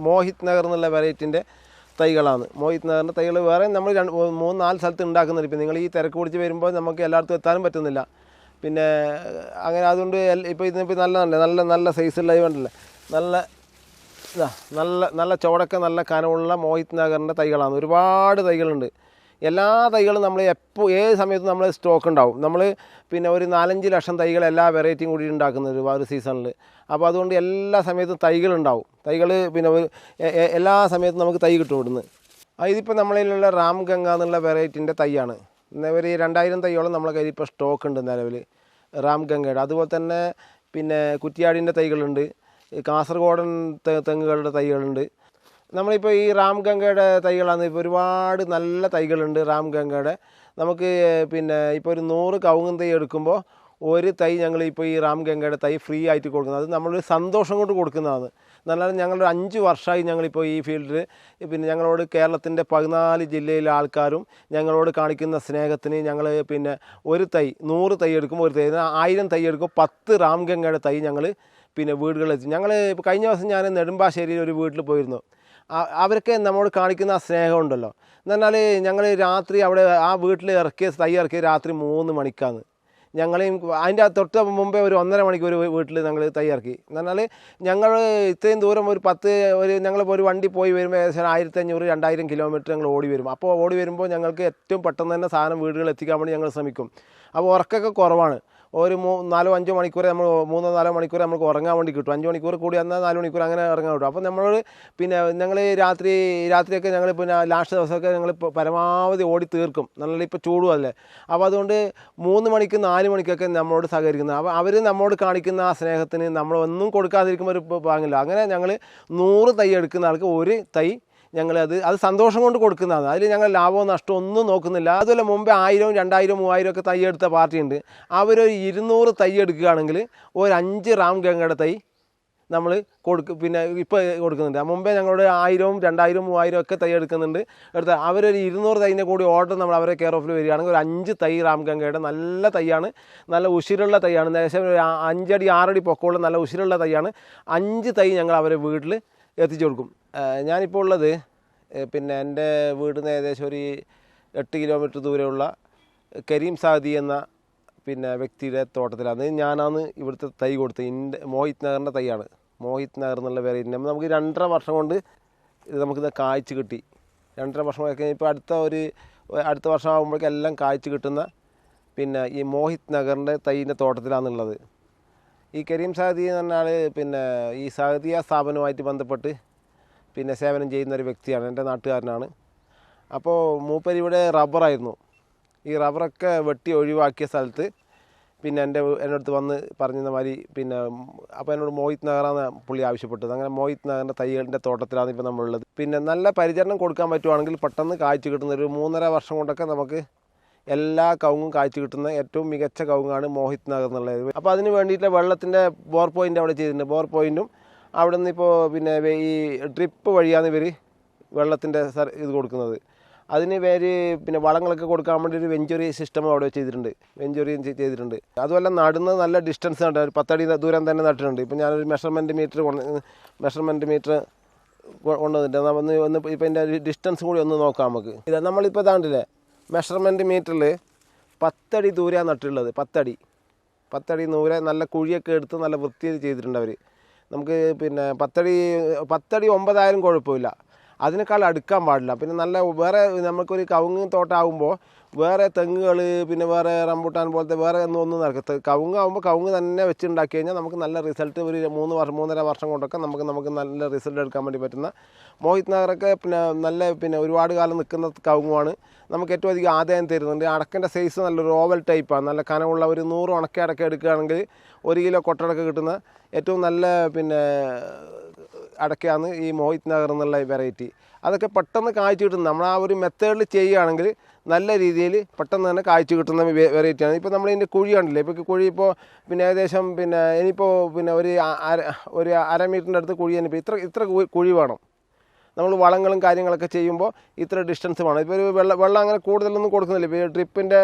Speaker 1: മോഹിത് നഗർ എന്നുള്ള വെറൈറ്റിൻ്റെ തൈകളാണ്. മോഹിത് നഗറിൻ്റെ തൈകൾ വേറെ നമ്മൾ 3-4 സ്ഥലത്ത് ഉണ്ടാക്കുന്നുണ്ട്. ഇപ്പോൾ നിങ്ങൾ ഈ തിരക്ക് പിടിച്ച് വരുമ്പോൾ നമുക്ക് എല്ലായിടത്തും എത്താനും പറ്റുന്നില്ല. പിന്നെ അങ്ങനെ അതുകൊണ്ട് ഇപ്പോൾ ഇതിനിപ്പോൾ നല്ല സൈസുള്ള വേണ്ടല്ലേ, നല്ല ചോടൊക്കെ നല്ല കനമുള്ള മോഹിത് നഗറിൻ്റെ തൈകളാണ്. ഒരുപാട് തൈകളുണ്ട്. എല്ലാ തൈകളും നമ്മൾ ഏത് സമയത്തും നമ്മൾ സ്റ്റോക്ക് ഉണ്ടാവും. നമ്മൾ പിന്നെ ഒരു 4-5 ലക്ഷം തൈകൾ എല്ലാ വെറൈറ്റിയും കൂടി ഉണ്ടാക്കുന്നത് ഒരു സീസണിൽ. അപ്പോൾ അതുകൊണ്ട് എല്ലാ സമയത്തും തൈകളുണ്ടാവും. തൈകൾ പിന്നെ എല്ലാ സമയത്തും നമുക്ക് തൈ കിട്ടും ഇവിടുന്ന്. ഇതിപ്പോൾ നമ്മളിലുള്ള റാം ഗംഗ എന്നുള്ള വെറൈറ്റിൻ്റെ തൈയാണ്. ഒരു 2000 തൈയോളം നമ്മളെ കയ്യിൽ ഇപ്പോൾ സ്റ്റോക്ക് ഉണ്ട് നിലവിൽ റാം ഗംഗയുടെ. അതുപോലെ തന്നെ പിന്നെ കുറ്റിയാടിൻ്റെ തൈകളുണ്ട്, കാസർഗോഡൻ തെങ്ങുകളുടെ തൈകളുണ്ട്. നമ്മളിപ്പോൾ ഈ റാം ഗംഗയുടെ തൈകളാണ്. ഇപ്പോൾ ഒരുപാട് നല്ല തൈകളുണ്ട് റാം ഗംഗയുടെ. നമുക്ക് പിന്നെ ഇപ്പോൾ ഒരു 100 കവുങ്ങും തൈ എടുക്കുമ്പോൾ ഒരു തൈ ഞങ്ങളിപ്പോൾ ഈ റാം ഗംഗയുടെ തൈ ഫ്രീ ആയിട്ട് കൊടുക്കുന്നത്. അത് നമ്മളൊരു സന്തോഷം കൊണ്ട് കൊടുക്കുന്നതാണ്. എന്നാൽ ഞങ്ങളൊരു 5 വർഷമായി ഞങ്ങളിപ്പോൾ ഈ ഫീൽഡിൽ. പിന്നെ ഞങ്ങളോട് കേരളത്തിൻ്റെ 14 ജില്ലയിലെ ആൾക്കാരും ഞങ്ങളോട് കാണിക്കുന്ന സ്നേഹത്തിന് ഞങ്ങൾ പിന്നെ ഒരു തൈ 100 തൈ എടുക്കുമ്പോൾ ഒരു തൈ 1000 തൈ എടുക്കുമ്പോൾ 10 റാം ഗംഗയുടെ തൈ ഞങ്ങൾ പിന്നെ വീടുകളിലെത്തി. ഞങ്ങൾ ഇപ്പോൾ കഴിഞ്ഞ ദിവസം ഞാൻ നെടുമ്പാശ്ശേരിയിൽ ഒരു വീട്ടിൽ പോയിരുന്നു. അവർക്ക് നമ്മളോട് കാണിക്കുന്ന ആ സ്നേഹമുണ്ടല്ലോ. എന്ന് പറഞ്ഞാൽ ഞങ്ങൾ രാത്രി അവിടെ ആ വീട്ടിൽ തൈ ഇറക്കിയ രാത്രി 3 മണിക്കാണ്. ഞങ്ങളെയും അതിൻ്റെ തൊട്ട് മുമ്പേ ഒരു 1.5 മണിക്ക് ഒരു വീട്ടിൽ ഞങ്ങൾ തൈ ഇറക്കി. എന്ന് പറഞ്ഞാൽ ഞങ്ങൾ ഇത്രയും ദൂരം ഞങ്ങളിപ്പോൾ ഒരു വണ്ടി പോയി വരുമ്പോൾ ഏകദേശം 1500-2000 കിലോമീറ്റർ ഞങ്ങൾ ഓടി വരും. അപ്പോൾ ഓടി വരുമ്പോൾ ഞങ്ങൾക്ക് ഏറ്റവും പെട്ടെന്ന് തന്നെ സാധനം വീടുകളിൽ എത്തിക്കാൻ വേണ്ടി ഞങ്ങൾ ശ്രമിക്കും. അപ്പോൾ ഉറക്കമൊക്കെ കുറവാണ്. ഒരു 4-5 മണിക്കൂർ നമ്മൾ 3-4 മണിക്കൂർ നമുക്ക് ഉറങ്ങാൻ വേണ്ടി കിട്ടും. 5 മണിക്കൂർ കൂടി എന്നാൽ 4 മണിക്കൂർ അങ്ങനെ ഇറങ്ങാൻ കിട്ടും. അപ്പോൾ നമ്മളോട് പിന്നെ ഞങ്ങൾ രാത്രിയൊക്കെ ഞങ്ങൾ പിന്നെ ലാസ്റ്റ് ദിവസമൊക്കെ ഞങ്ങൾ പരമാവധി ഓടി തീർക്കും. നല്ല ഇപ്പോൾ ചൂടും അല്ലേ. അപ്പോൾ അതുകൊണ്ട് 3 മണിക്ക് 4 മണിക്കൊക്കെ നമ്മളോട് സഹകരിക്കുന്നത്. അപ്പോൾ അവർ നമ്മോട് കാണിക്കുന്ന ആ സ്നേഹത്തിന് നമ്മളൊന്നും കൊടുക്കാതിരിക്കുമ്പോൾ ഒരു പാങ്ങില്ല. അങ്ങനെ ഞങ്ങൾ 100 തൈ എടുക്കുന്ന ആൾക്ക് ഒരു തൈ ഞങ്ങളത് സന്തോഷം കൊണ്ട് കൊടുക്കുന്നതാണ്. അതിൽ ഞങ്ങൾ ലാഭമോ നഷ്ടമോ ഒന്നും നോക്കുന്നില്ല. അതുപോലെ മുമ്പേ 1000, 2000, 3000 ഒക്കെ തൈ എടുത്ത പാർട്ടിയുണ്ട്. അവരൊരു 200 തൈ എടുക്കുകയാണെങ്കിൽ ഒരു 5 റാം ഗംഗയുടെ തൈ നമ്മൾ പിന്നെ ഇപ്പോൾ കൊടുക്കുന്നുണ്ട്. മുമ്പേ ഞങ്ങളോട് 1000, 2000, 3000 ഒക്കെ തൈ എടുക്കുന്നുണ്ട്. അവരൊരു 200 തൈൻ്റെ കൂടി ഓർഡർ നമ്മൾ അവരെ കെയർ ഓഫിൽ വരികയാണെങ്കിൽ ഒരു 5 തൈ റാം ഗംഗയുടെ നല്ല തൈയാണ്. നല്ല ഉശിരുള്ള തൈയാണ്. ഏകദേശം ഒരു 5 അടി 6 അടി പൊക്കമുള്ള നല്ല ഉശിരുള്ള തൈയാണ്. 5 തൈ ഞങ്ങൾ അവരെ വീട്ടിൽ എത്തിച്ചു കൊടുക്കും. ഞാനിപ്പോൾ ഉള്ളത് പിന്നെ എൻ്റെ വീട്ടിൽ നിന്ന് ഏകദേശം ഒരു 8 കിലോമീറ്റർ ദൂരെയുള്ള കരീം സാദി എന്ന പിന്നെ വ്യക്തിയുടെ തോട്ടത്തിലാണ്. ഞാനാണ് ഇവിടുത്തെ തൈ കൊടുത്തത്. മോഹിത് നഗറിൻ്റെ തൈയാണ്. മോഹിത് നഗർ എന്നുള്ള വെറൈറ്റി നമുക്ക് 2.5 വർഷം കൊണ്ട് നമുക്കിത് കായ്ച്ച് കിട്ടി. 2.5 വർഷമൊക്കെ ഇപ്പോൾ അടുത്ത വർഷം ആകുമ്പോഴേക്കും എല്ലാം കായ്ച്ച് കിട്ടുന്ന പിന്നെ ഈ മോഹിത് നഗറിൻ്റെ തൈൻ്റെ തോട്ടത്തിലാണുള്ളത്. ഈ കരീം സാദി എന്ന് പറഞ്ഞാൽ പിന്നെ ഈ സഹദിയ സ്ഥാപനവുമായിട്ട് ബന്ധപ്പെട്ട് പിന്നെ സേവനം ചെയ്യുന്ന ഒരു വ്യക്തിയാണ്. എൻ്റെ നാട്ടുകാരനാണ്. അപ്പോൾ മൂപ്പര് ഇവിടെ റബ്ബറായിരുന്നു. ഈ റബ്ബറൊക്കെ വെട്ടി ഒഴിവാക്കിയ സ്ഥലത്ത് പിന്നെ എൻ്റെ അടുത്ത് വന്ന് പറഞ്ഞ മാതിരി പിന്നെ അപ്പോൾ എന്നോട് മോഹിത് നഗറാണ് പുള്ളി ആവശ്യപ്പെട്ടത്. അങ്ങനെ മോഹിത് നഗറിൻ്റെ തൈകളുടെ തോട്ടത്തിലാണ് ഇപ്പോൾ നമ്മളുള്ളത്. പിന്നെ നല്ല പരിചരണം കൊടുക്കാൻ പറ്റുവാണെങ്കിൽ പെട്ടെന്ന് കായ്ച്ച് കിട്ടുന്ന ഒരു 3.5 വർഷം കൊണ്ടൊക്കെ നമുക്ക് എല്ലാ കവുങ്ങും കായ്ച്ച് കിട്ടുന്ന ഏറ്റവും മികച്ച കവുങ്ങാണ് മോഹിത് നഗർ എന്നുള്ളത്. അപ്പോൾ അതിന് വേണ്ടിയിട്ട് വെള്ളത്തിൻ്റെ ബോർ പോയിൻ്റ് അവിടെ ചെയ്തിട്ടുണ്ട്. ബോർ പോയിൻറ്റും അവിടെ നിന്ന് ഇപ്പോൾ പിന്നെ ഈ ഡ്രിപ്പ് വഴിയാണ് ഇവർ വെള്ളത്തിൻ്റെ ഇത് കൊടുക്കുന്നത്. അതിന് പിന്നെ വളങ്ങളൊക്കെ കൊടുക്കാൻ വേണ്ടി ഒരു വെഞ്ചുറി സിസ്റ്റം അവിടെ ചെയ്തിട്ടുണ്ട്. വെഞ്ചുറി ചെയ്തിട്ടുണ്ട്. അതുപോലെ നടുന്നത് നല്ല ഡിസ്റ്റൻസ് ഉണ്ട്. ഒരു 10 അടി ദൂരം തന്നെ നട്ടിട്ടുണ്ട്. ഇപ്പോൾ ഞാനൊരു മെഷർമെൻറ്റ് മീറ്റർ കൊണ്ടുവന്നിട്ട് ഒന്ന് ഇപ്പോൾ ഇതിൻ്റെ ഡിസ്റ്റൻസ് കൂടി ഒന്ന് നോക്കാം നമുക്ക്. ഇത് നമ്മളിപ്പോൾ ഇതാണ്ടില്ലേ മെഷർമെൻറ്റ് മീറ്ററിൽ 10 അടി ദൂരെയാണ് നട്ടിട്ടുള്ളത്. 10 അടി ദൂരെ നല്ല കുഴിയൊക്കെ എടുത്ത് നല്ല വൃത്തിയിൽ ചെയ്തിട്ടുണ്ട് അവർ. നമുക്ക് പിന്നെ 10 അടി 9 ആയാലും കുഴപ്പമില്ല. അതിനേക്കാൾ അടുക്കാൻ പാടില്ല. പിന്നെ നല്ല വേറെ നമുക്കൊരു കവുങ്ങ് തോട്ടമാകുമ്പോൾ വേറെ തെങ്ങുകൾ പിന്നെ വേറെ റംബൂട്ടാൻ പോലത്തെ വേറെ ഒന്നും നടക്കത്ത്. കവുങ്ങാകുമ്പോൾ കവുങ്ങ് തന്നെ വെച്ചുണ്ടാക്കി കഴിഞ്ഞാൽ നമുക്ക് നല്ല റിസൾട്ട് ഒരു 3-3.5 വർഷം കൊണ്ടൊക്കെ നമുക്ക് നല്ല റിസൾട്ട് എടുക്കാൻ വേണ്ടി പറ്റുന്ന മോഹിത് നഗറൊക്കെ പിന്നെ ഒരുപാട് കാലം നിൽക്കുന്ന കവുങ്ങുമാണ്. നമുക്ക് ഏറ്റവും അധികം ആദായം തരുന്നുണ്ട്. അടക്കൻ്റെ സൈസ് നല്ലൊരു ഓവൽ ടൈപ്പാണ്. നല്ല കനമുള്ള ഒരു 100 അടക്ക എടുക്കുകയാണെങ്കിൽ 1 കിലോ കൊട്ടടക്ക കിട്ടുന്ന ഏറ്റവും നല്ല പിന്നെ അടക്കയാണ് ഈ മോഹിത് നഗർ എന്നുള്ള വെറൈറ്റി. അതൊക്കെ പെട്ടെന്ന് കായ്ച്ചു കിട്ടുന്നത് നമ്മൾ ആ ഒരു മെത്തേഡിൽ ചെയ്യുകയാണെങ്കിൽ നല്ല രീതിയിൽ പെട്ടെന്ന് തന്നെ കായ്ച്ചു കിട്ടുന്ന വെറൈറ്റിയാണ്. ഇപ്പോൾ നമ്മളിതിൻ്റെ കുഴി കണ്ടില്ലേ, ഇപ്പോൾ കുഴി ഇപ്പോൾ പിന്നെ ഏകദേശം പിന്നെ ഇനിയിപ്പോൾ പിന്നെ ഒരു അര മീറ്ററിൻ്റെ അടുത്ത് കുഴി തന്നെ ഇത്ര കുഴി വേണം. നമ്മൾ വളങ്ങളും കാര്യങ്ങളൊക്കെ ചെയ്യുമ്പോൾ ഇത്ര ഡിസ്റ്റൻസ് വേണം. ഇപ്പോൾ ഒരു വെള്ളം അങ്ങനെ കൂടുതലൊന്നും കൊടുക്കുന്നില്ല. ഇപ്പോൾ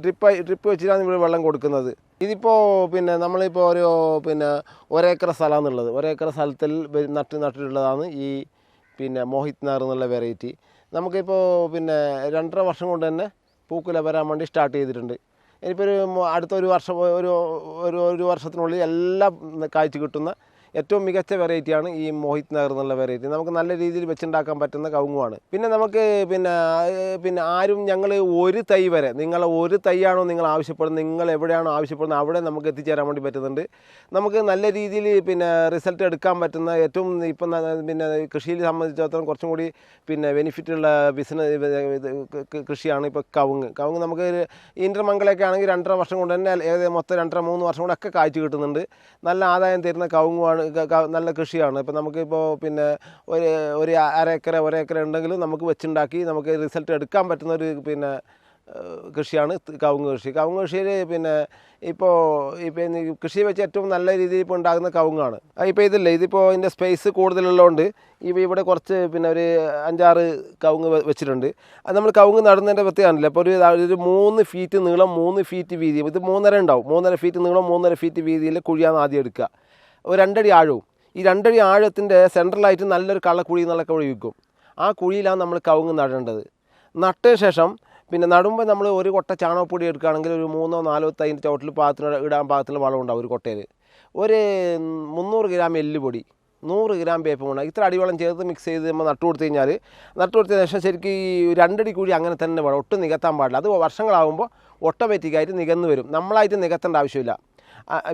Speaker 1: ഡ്രിപ്പ് വെച്ചിട്ടാണ് ഇവിടെ വെള്ളം കൊടുക്കുന്നത്. ഇതിപ്പോൾ പിന്നെ നമ്മളിപ്പോൾ ഒരു പിന്നെ ഒരേക്കർ സ്ഥലമാണെന്നുള്ളത്. ഒരേക്കർ സ്ഥലത്തിൽ നട്ടിട്ടുള്ളതാണ് ഈ പിന്നെ മോഹിത് നഗർ എന്നുള്ള വെറൈറ്റി. നമുക്കിപ്പോൾ പിന്നെ 2.5 വർഷം കൊണ്ട് തന്നെ പൂക്കുല വരാൻ വേണ്ടി സ്റ്റാർട്ട് ചെയ്തിട്ടുണ്ട്. ഇനിയിപ്പോൾ അടുത്ത ഒരു വർഷം ഒരു വർഷത്തിനുള്ളിൽ എല്ലാം കായ്ച്ചു കിട്ടുന്ന ഏറ്റവും മികച്ച വെറൈറ്റിയാണ് ഈ മോഹിത് നഗർ എന്നുള്ള വെറൈറ്റി. നമുക്ക് നല്ല രീതിയിൽ വെച്ചുണ്ടാക്കാൻ പറ്റുന്ന കവുങ്ങുമാണ്. പിന്നെ നമുക്ക് പിന്നെ ആരും ഞങ്ങൾ ഒരു തൈ വരെ ഒരു തൈയാണോ നിങ്ങൾ ആവശ്യപ്പെടുന്നത്, നിങ്ങൾ എവിടെയാണോ ആവശ്യപ്പെടുന്നത് അവിടെ നമുക്ക് എത്തിച്ചേരാൻ വേണ്ടി പറ്റുന്നുണ്ട്. നമുക്ക് നല്ല രീതിയിൽ പിന്നെ റിസൾട്ട് എടുക്കാൻ പറ്റുന്ന ഏറ്റവും ഇപ്പം പിന്നെ കൃഷിയിൽ സംബന്ധിച്ചിടത്തോളം കുറച്ചും കൂടി പിന്നെ ബെനിഫിറ്റുള്ള കൃഷിയാണ് ഇപ്പോൾ കവുങ്ങ്. നമുക്ക് ഇന്റർമംഗലൊക്കെ ആണെങ്കിൽ 2.5 വർഷം കൊണ്ട് തന്നെ മൊത്തം 2-3 വർഷം കൊണ്ടൊക്കെ കായ്ച്ചു കിട്ടുന്നുണ്ട്. നല്ല ആദായം തരുന്ന കവുങ്ങുമാണ്, നല്ല കൃഷിയാണ്. ഇപ്പോൾ നമുക്കിപ്പോൾ പിന്നെ ഒരു ഒരേക്കർ ഉണ്ടെങ്കിലും നമുക്ക് വെച്ചുണ്ടാക്കി നമുക്ക് റിസൾട്ട് എടുക്കാൻ പറ്റുന്ന ഒരു പിന്നെ കൃഷിയാണ് കവുങ്ങ് കൃഷി. കവുങ്ങ് കൃഷിയിൽ പിന്നെ ഇപ്പോൾ കൃഷി വെച്ച് ഏറ്റവും നല്ല രീതിയിൽ ഇപ്പോൾ ഉണ്ടാകുന്ന കവുങ്ങാണ്. ഇപ്പോൾ ഇതിപ്പോൾ ഇതിൻ്റെ സ്പേസ് കൂടുതലുള്ളതുകൊണ്ട് ഇവിടെ കുറച്ച് പിന്നെ ഒരു 5-6 കവുങ്ങ് വെച്ചിട്ടുണ്ട്. അത് നമ്മൾ കവുങ്ങ് നടുന്നതിൻ്റെ പ്രത്യേകമല്ല. അപ്പോൾ ഒരു 3 ഫീറ്റ് നീളം 3 ഫീറ്റ് വീതി, ഇത് 3.5 ഉണ്ടാവും. 3.5 ഫീറ്റ് നീളം 3.5 ഫീറ്റ് വീതിയിൽ കുഴിയാണ് ആദ്യം എടുക്കുക. ഒരു 2 അടി ആഴവും. ഈ 2 അടി ആഴത്തിൻ്റെ സെൻട്രലായിട്ട് നല്ലൊരു കള്ളക്കുഴി എന്നുള്ള കുഴി വയ്ക്കും. ആ കുഴിയിലാണ് നമ്മൾ കവുങ്ങ് നടേണ്ടത്. നട്ടതിന് ശേഷം പിന്നെ നടുമ്പോൾ നമ്മൾ ഒരു കൊട്ട ചാണകപ്പൊടി എടുക്കുകയാണെങ്കിൽ ഒരു 3-4 തൈൻ്റെ ചോട്ടിൽ ഇടാൻ പാകത്തിന് വളം ഉണ്ടാവും. ഒരു കൊട്ടയിൽ ഒരു 300 ഗ്രാം എല്ലുപൊടി, 100 ഗ്രാം വേപ്പ് മണ്ണ, ഇത്ര അടിവളം ചേർത്ത് മിക്സ് ചെയ്ത് നമ്മൾ നട്ടു കൊടുത്തതിന് ശേഷം ശരിക്കും ഈ 2 അടി കുഴി അങ്ങനെ തന്നെ വേണം, ഒട്ടും നികത്താൻ പാടില്ല. അത് വർഷങ്ങളാകുമ്പോൾ ഓട്ടോമാറ്റിക്കായിട്ട് നികന്നു വരും. നമ്മളായിട്ട് നികത്തേണ്ട ആവശ്യമില്ല.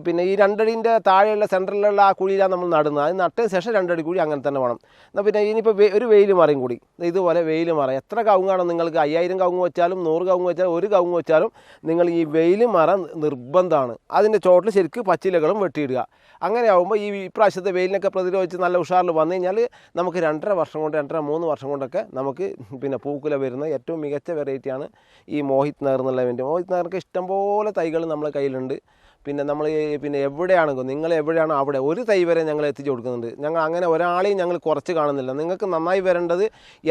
Speaker 1: പിന്നെ ഈ 2 അടീൻ്റെ താഴെയുള്ള സെൻറ്ററിലുള്ള ആ കുഴിയിലാണ് നമ്മൾ നടുന്നത്. അത് നട്ടതിന് ശേഷം 2 അടി കുഴി അങ്ങനെ തന്നെ വേണം. എന്നാൽ പിന്നെ ഇനിയിപ്പോൾ ഒരു വെയിൽ മറയും കൂടി, ഇതുപോലെ വെയിൽ മറ എത്ര കവുങ്ങാണോ നിങ്ങൾക്ക് 5000 കവുങ്ങ് വെച്ചാലും 100 കവുങ്ങ് വെച്ചാലും 1 കവുങ്ങ് വെച്ചാലും നിങ്ങൾ ഈ വെയിൽ മറ നിർബന്ധമാണ്. അതിൻ്റെ ചോട്ടിൽ ശരിക്കും പച്ചിലകളും വെട്ടിയിടുക. അങ്ങനെ ആകുമ്പോൾ ഈ ഇപ്രാവശ്യത്തെ വെയിലിനൊക്കെ പ്രതിരോധിച്ച് നല്ല ഉഷാറിൽ വന്നു കഴിഞ്ഞാൽ നമുക്ക് 2.5 വർഷം കൊണ്ട് 2.5-3 വർഷം കൊണ്ടൊക്കെ നമുക്ക് പിന്നെ പൂക്കുല വരുന്ന ഏറ്റവും മികച്ച വെറൈറ്റിയാണ് ഈ മോഹിത് നഗർ എന്നുള്ള വേണ്ടി. മോഹിത് നഗർക്ക് ഇഷ്ടംപോലെ തൈകൾ നമ്മളെ കയ്യിലുണ്ട്. പിന്നെ നമ്മൾ പിന്നെ എവിടെയാണെങ്കിലും നിങ്ങൾ എവിടെയാണോ അവിടെ ഒരു തൈ വരെ ഞങ്ങൾ എത്തിച്ചു കൊടുക്കുന്നുണ്ട്. ഞങ്ങൾ അങ്ങനെ ഒരാളെയും ഞങ്ങൾ കുറച്ച് കാണുന്നില്ല. നിങ്ങൾക്ക് നന്നായി വരേണ്ടത്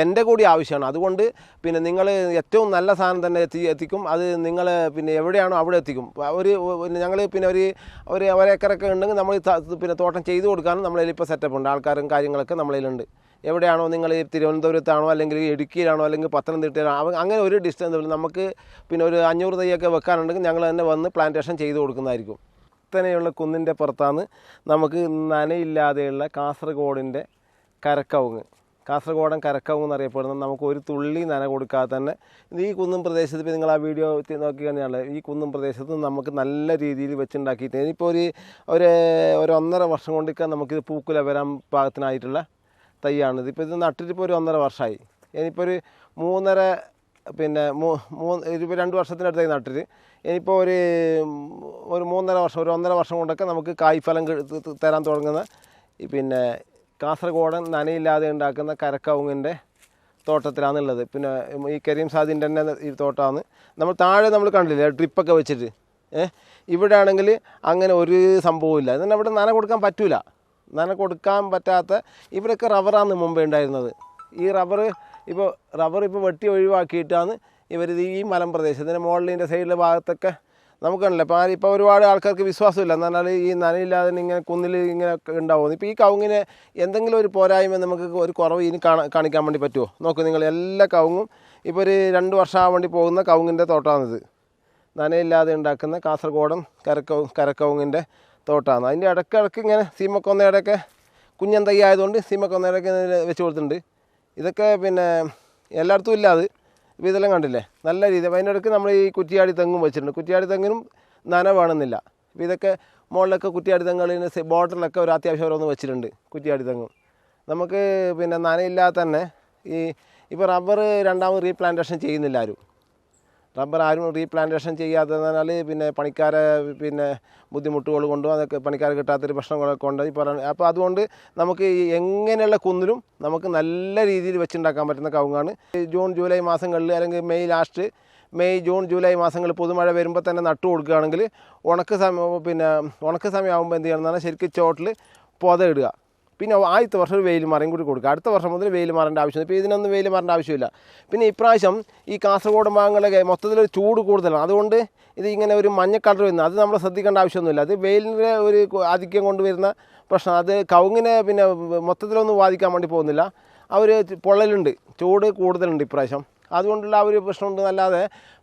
Speaker 1: എൻ്റെ കൂടി ആവശ്യമാണ്. അതുകൊണ്ട് പിന്നെ നിങ്ങൾ ഏറ്റവും നല്ല സാധനം തന്നെ എത്തിക്കും. അത് നിങ്ങൾ പിന്നെ എവിടെയാണോ അവിടെ എത്തിക്കും. ഞങ്ങൾ പിന്നെ ഒരു ഒരേക്കറൊക്കെ ഉണ്ടെങ്കിൽ നമ്മൾ പിന്നെ തോട്ടം ചെയ്തു കൊടുക്കാനും നമ്മളതിലിപ്പോൾ സെറ്റപ്പ് ഉണ്ട്. ആൾക്കാരും കാര്യങ്ങളൊക്കെ നമ്മളതിലുണ്ട്. എവിടെയാണോ നിങ്ങൾ തിരുവനന്തപുരത്താണോ അല്ലെങ്കിൽ ഇടുക്കിയിലാണോ അല്ലെങ്കിൽ പത്തനംതിട്ടയിലാണോ അങ്ങനെ ഒരു ഡിസ്റ്റൻസ് നമുക്ക് പിന്നെ ഒരു 500 തൈയൊക്കെ വെക്കാനുണ്ടെങ്കിൽ ഞങ്ങൾ തന്നെ വന്ന് പ്ലാന്റേഷൻ ചെയ്ത് കൊടുക്കുന്നതായിരിക്കും. തന്നെയുള്ള കുന്നിൻ്റെ പുറത്താണ് നമുക്ക് നനയില്ലാതെയുള്ള കാസർഗോഡിൻ്റെ കരക്കവുങ്ങ്. കാസർഗോഡൻ കരക്കവുങ്ങ് എന്നറിയപ്പെടുന്നത് നമുക്ക് ഒരു തുള്ളി നന കൊടുക്കാതെ തന്നെ ഈ കുന്നും പ്രദേശത്ത് ഇപ്പോൾ നിങ്ങൾ ആ വീഡിയോ നോക്കി കഴിഞ്ഞാൽ ഈ കുന്നും പ്രദേശത്ത് നമുക്ക് നല്ല രീതിയിൽ വെച്ചുണ്ടാക്കിയിട്ട് ഇനിയിപ്പോൾ ഒരു 1.5 വർഷം കൊണ്ടൊക്കെ നമുക്കിത് പൂക്കുല വരാൻ പാകത്തിനായിട്ടുള്ള തൈയാണ്. ഇതിപ്പോൾ ഇത് നട്ടിട്ടിപ്പോൾ ഒരു 1.5 വർഷമായി. ഇനിയിപ്പോൾ ഒരു 3.5 പിന്നെ 2 വർഷത്തിനടുത്തായി നട്ടിട്ട് ഇനിയിപ്പോൾ ഒരു 3.5 വർഷം ഒരു 1.5 വർഷം കൊണ്ടൊക്കെ നമുക്ക് കായ്ഫലം തരാൻ തുടങ്ങുന്ന പിന്നെ കാസർഗോഡൻ നനയില്ലാതെ ഉണ്ടാക്കുന്ന കരക്കവുങ്ങിൻ്റെ തോട്ടത്തിലാണുള്ളത്. പിന്നെ ഈ കരീം സാദിൻ്റെ തന്നെ ഈ തോട്ടമാണ്. നമ്മൾ താഴെ നമ്മൾ കണ്ടില്ലേ ഡ്രിപ്പൊക്കെ വെച്ചിട്ട് ഇവിടെ ആണെങ്കിൽ അങ്ങനെ ഒരു സംഭവമില്ല. എന്നാൽ അവിടെ നന കൊടുക്കാൻ പറ്റില്ല. നന കൊടുക്കാൻ പറ്റാത്ത ഇവരൊക്കെ റബ്ബറാണ് മുമ്പേ ഉണ്ടായിരുന്നത്. ഈ റബ്ബർ ഇപ്പോൾ വെട്ടി ഒഴിവാക്കിയിട്ടാണ് ഇവർ ഈ മലമ്പ്രദേശത്തിൻ്റെ മുകളിലിൻ്റെ സൈഡിലെ ഭാഗത്തൊക്കെ നമുക്ക് കണ്ടില്ല. ഇപ്പോൾ ഒരുപാട് ആൾക്കാർക്ക് വിശ്വാസമില്ല. എന്ന് പറഞ്ഞാൽ ഈ നനയില്ലാതെ ഇങ്ങനെ കുന്നിൽ ഇങ്ങനെ ഉണ്ടാവും. ഇപ്പോൾ ഈ കവുങ്ങിന് എന്തെങ്കിലും ഒരു പോരായ്മ നമുക്ക് ഒരു കുറവ് ഇനി കാണിക്കാൻ വേണ്ടി പറ്റുമോ? നോക്കൂ നിങ്ങൾ, എല്ലാ കവുങ്ങും ഇപ്പോൾ ഒരു 2 വർഷം ആവാൻ വേണ്ടി പോകുന്ന കവുങ്ങിൻ്റെ തോട്ടമാണിത്. നനയില്ലാതെ ഉണ്ടാക്കുന്ന കാസർഗോഡൻ കരക്കവുങ്ങിൻ്റെ തോട്ടമാണ്. അതിൻ്റെ ഇടയ്ക്കിടയ്ക്ക് ഇങ്ങനെ സീമക്കൊന്നയുടെയൊക്കെ കുഞ്ഞൻ തൈ ആയതുകൊണ്ട് സീമക്കൊന്നയുടെയൊക്കെ വെച്ച് കൊടുത്തിട്ടുണ്ട്. ഇതൊക്കെ പിന്നെ എല്ലായിടത്തും ഇല്ല. അത് ഇപ്പോൾ ഇതെല്ലാം കണ്ടില്ലേ നല്ല രീതി. അതിനിടയ്ക്ക് നമ്മൾ ഈ കുറ്റിയാടി തെങ്ങും വെച്ചിട്ടുണ്ട്. കുറ്റിയാടി തെങ്ങിനും നനവാണെന്നില്ല. അപ്പോൾ ഇതൊക്കെ മുകളിലൊക്കെ കുറ്റിയാടി തെങ്ങുകളിന് ബോർഡറിലൊക്കെ ഒരു അത്യാവശ്യം ഓരോന്ന് വെച്ചിട്ടുണ്ട്. കുറ്റിയാടി തെങ്ങും നമുക്ക് പിന്നെ നനയില്ലാതെ തന്നെ ഇപ്പോൾ റബ്ബർ രണ്ടാമത് റീപ്ലാന്റേഷൻ ചെയ്യുന്നില്ല ആരും. റബ്ബർ ആരും റീപ്ലാന്റേഷൻ ചെയ്യാത്തതിനാൽ പിന്നെ പണിക്കാരെ പിന്നെ ബുദ്ധിമുട്ടുകൾ കൊണ്ടും അതൊക്കെ പണിക്കാരെ കിട്ടാത്തൊരു പ്രശ്നങ്ങളൊക്കെ കൊണ്ട് ഈ പറയുന്നത്. അപ്പോൾ അതുകൊണ്ട് നമുക്ക് എങ്ങനെയുള്ള കുന്നിലും നമുക്ക് നല്ല രീതിയിൽ വെച്ചുണ്ടാക്കാൻ പറ്റുന്ന കവുങ്ങാണ്. ജൂൺ ജൂലൈ മാസങ്ങളിൽ അല്ലെങ്കിൽ മെയ് ജൂൺ ജൂലൈ മാസങ്ങളിൽ പുതുമഴ വരുമ്പോൾ തന്നെ നട്ടു കൊടുക്കുകയാണെങ്കിൽ ഉണക്ക് സമയമാകുമ്പോൾ എന്ത് ചെയ്യണമെന്നാണ് ശരിക്കും ചോട്ടിൽ പൊതയിടുക. പിന്നെ ആദ്യത്തെ വർഷം ഒരു വെയിൽ മറയും കൂടി കൊടുക്കുക. അടുത്ത വർഷം മുതൽ വെയിൽ മാറേണ്ട ആവശ്യമില്ല. ഇപ്പോൾ ഇതിനൊന്നും വെയിൽ മാറേണ്ട ആവശ്യമില്ല. പിന്നെ ഇപ്രാവശ്യം ഈ കാസർഗോഡ് ഭാഗങ്ങളിലൊക്കെ മൊത്തത്തിലൊരു ചൂട് കൂടുതലാണ്. അതുകൊണ്ട് ഇത് ഇങ്ങനെ ഒരു മഞ്ഞ കളർ വരുന്നത് അത് നമ്മൾ ശ്രദ്ധിക്കേണ്ട ആവശ്യമൊന്നുമില്ല. അത് വെയിലിൻ്റെ ഒരു ആധിക്യം കൊണ്ടുവരുന്ന പ്രശ്നം. അത് കവുങ്ങിനെ പിന്നെ മൊത്തത്തിലൊന്നും ബാധിക്കാൻ വേണ്ടി പോകുന്നില്ല. ആ ഒരു പൊള്ളലുണ്ട്, ചൂട് കൂടുതലുണ്ട് ഇപ്രാവശ്യം. അതുകൊണ്ടുള്ള ആ ഒരു പ്രശ്നമുണ്ട്. അല്ലാതെ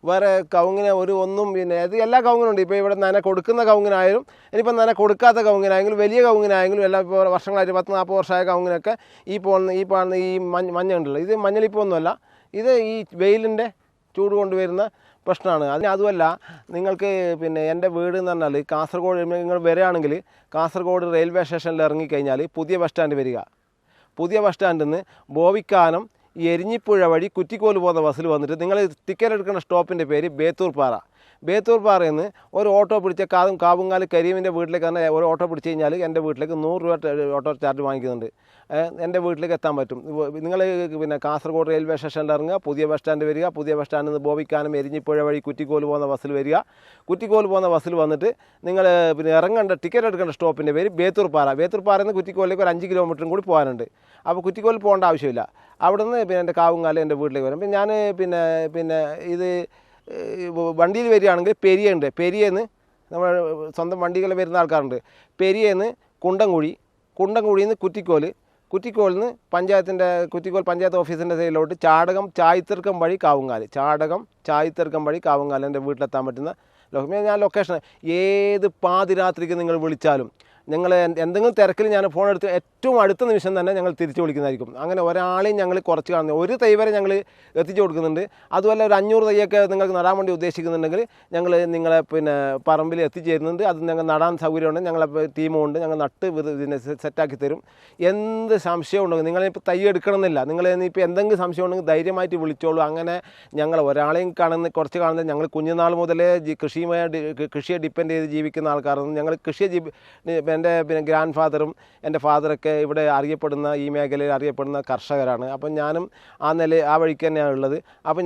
Speaker 1: വേറെ കവുങ്ങിനെ ഒന്നും പിന്നെ അത് എല്ലാ കവുങ്ങിനുണ്ട്. ഇപ്പോൾ ഇവിടെ നന കൊടുക്കുന്ന കവുങ്ങിനായാലും ഇനിയിപ്പോൾ നന കൊടുക്കാത്ത കവുങ്ങിനായെങ്കിലും വലിയ കവുങ്ങിനായെങ്കിലും എല്ലാം ഇപ്പോൾ വർഷങ്ങളായിട്ട് 10-40 വർഷമായ കവുങ്ങിനൊക്കെ ഈ കാണുന്ന ഈ മഞ്ഞ ഉണ്ടല്ലോ, ഇത് മഞ്ഞളിപ്പൊന്നുമല്ല, ഇത് ഈ വെയിലിൻ്റെ ചൂട് കൊണ്ടുവരുന്ന പ്രശ്നമാണ്. അതുമല്ല നിങ്ങൾക്ക് പിന്നെ എൻ്റെ വീട് എന്ന് പറഞ്ഞാൽ കാസർഗോഡ് നിങ്ങൾ വരികയാണെങ്കിൽ കാസർഗോഡ് റെയിൽവേ സ്റ്റേഷനിൽ ഇറങ്ങിക്കഴിഞ്ഞാൽ പുതിയ ബസ് സ്റ്റാൻഡ് വരിക. പുതിയ ബസ് സ്റ്റാൻഡിൽ നിന്ന് ബോവിക്കാനം എരിഞ്ഞിപ്പുഴ വഴി കുറ്റിക്കോല് പോകുന്ന ബസ്സിൽ വന്നിട്ട് നിങ്ങൾ ടിക്കറ്റ് എടുക്കുന്ന സ്റ്റോപ്പിൻ്റെ പേര് ബേത്തൂർപ്പാറ. ബേത്തൂർപ്പാറയിൽ നിന്ന് ഒരു ഓട്ടോ പിടിച്ച കാവുങ്ങാൽ കരീമിൻ്റെ വീട്ടിലേക്ക് തന്നെ ഒരു ഓട്ടോ പിടിച്ച് കഴിഞ്ഞാൽ എൻ്റെ വീട്ടിലേക്ക് 100 രൂപ ഓട്ടോ ചാർജ് വാങ്ങിക്കുന്നുണ്ട്. എൻ്റെ വീട്ടിലേക്ക് എത്താൻ പറ്റും. നിങ്ങൾ പിന്നെ കാസർഗോഡ് റെയിൽവേ സ്റ്റേഷനിൽ ഇറങ്ങുക, പുതിയ ബസ് സ്റ്റാൻഡ് വരിക. പുതിയ ബസ് സ്റ്റാൻഡിൽ നിന്ന് ബോവിക്കാനം എരിഞ്ഞിപ്പുഴ വഴി കുറ്റിക്കോല് പോകുന്ന ബസ്സിൽ വരിക. കുറ്റിക്കോല് പോകുന്ന ബസ്സിൽ വന്നിട്ട് നിങ്ങൾ പിന്നെ ടിക്കറ്റ് എടുക്കേണ്ട സ്റ്റോപ്പിൻ്റെ പേര് ബേത്തൂർപ്പാറ. ബേത്തൂർപ്പാറയിൽ നിന്ന് കുറ്റിക്കോലിലേക്ക് ഒരു 5 കിലോമീറ്ററും കൂടി പോകാനുണ്ട്. അപ്പോൾ കുറ്റിക്കോലിൽ പോകേണ്ട ആവശ്യമില്ല. അവിടെ നിന്ന് പിന്നെ എൻ്റെ കാവുങ്ങാൽ എൻ്റെ വീട്ടിലേക്ക് വരും. പിന്നെ ഞാൻ പിന്നെ ഇത് വണ്ടിയിൽ വരികയാണെങ്കിൽ പെരിയുണ്ട്. പെരിയെന്ന് നമ്മൾ സ്വന്തം വണ്ടികളിൽ വരുന്ന ആൾക്കാരുണ്ട്. പെരിയെന്ന് കുണ്ടംകുഴിയിൽ നിന്ന് കുറ്റിക്കോലിൽ നിന്ന് കുറ്റിക്കോൽ പഞ്ചായത്ത് ഓഫീസിൻ്റെ സൈഡിലോട്ട് ചായിത്തിർക്കം വഴി കാവുങ്ങാൽ എൻ്റെ വീട്ടിലെത്താൻ പറ്റുന്ന ഞാൻ ലൊക്കേഷൻ ഏത് പാതിരാത്രിക്ക് നിങ്ങൾ വിളിച്ചാലും ഞങ്ങൾ എന്തെങ്കിലും തിരക്കിൽ ഞാൻ ഫോൺ എടുത്ത് ഏറ്റവും അടുത്ത നിമിഷം തന്നെ ഞങ്ങൾ തിരിച്ചു വിളിക്കുന്നതായിരിക്കും. അങ്ങനെ ഒരാളെയും ഞങ്ങൾ കുറച്ച് കാണുന്നത് ഒരു തൈ വരെ ഞങ്ങൾ എത്തിച്ചു കൊടുക്കുന്നുണ്ട്. അതുപോലെ ഒരു 500 തൈയൊക്കെ നിങ്ങൾക്ക് നടാൻ വേണ്ടി ഉദ്ദേശിക്കുന്നുണ്ടെങ്കിൽ ഞങ്ങൾ നിങ്ങളെ പിന്നെ പറമ്പിൽ എത്തിച്ചേരുന്നുണ്ട്. അത് ഞങ്ങൾ നടാൻ സൗകര്യമുണ്ട്. ഞങ്ങളെ ടീമുണ്ട്. ഞങ്ങൾ നട്ട് ഇതിനെ സെറ്റാക്കി തരും. എന്ത് സംശയം ഉണ്ടെങ്കിൽ നിങ്ങളിപ്പോൾ തൈ എടുക്കണമെന്നില്ല. നിങ്ങൾ ഇപ്പോൾ എന്തെങ്കിലും സംശയം ഉണ്ടെങ്കിൽ ധൈര്യമായിട്ട് വിളിച്ചോളൂ. അങ്ങനെ ഞങ്ങൾ ഒരാളെയും കുറച്ച് കാണുന്നത് ഞങ്ങൾ കുഞ്ഞുനാൾ മുതലേ കൃഷിയെ ഡിപ്പെൻഡ് ചെയ്ത് ജീവിക്കുന്ന ആൾക്കാരാണ്. ഞങ്ങൾ എൻ്റെ ഗ്രാൻഡ് ഫാദറും എൻ്റെ ഫാദറൊക്കെ ഇവിടെ അറിയപ്പെടുന്ന ഈ മേഖലയിൽ അറിയപ്പെടുന്ന കർഷകരാണ്. അപ്പം ഞാനും ആ വഴിക്ക് തന്നെയാണ് ഉള്ളത്. അപ്പം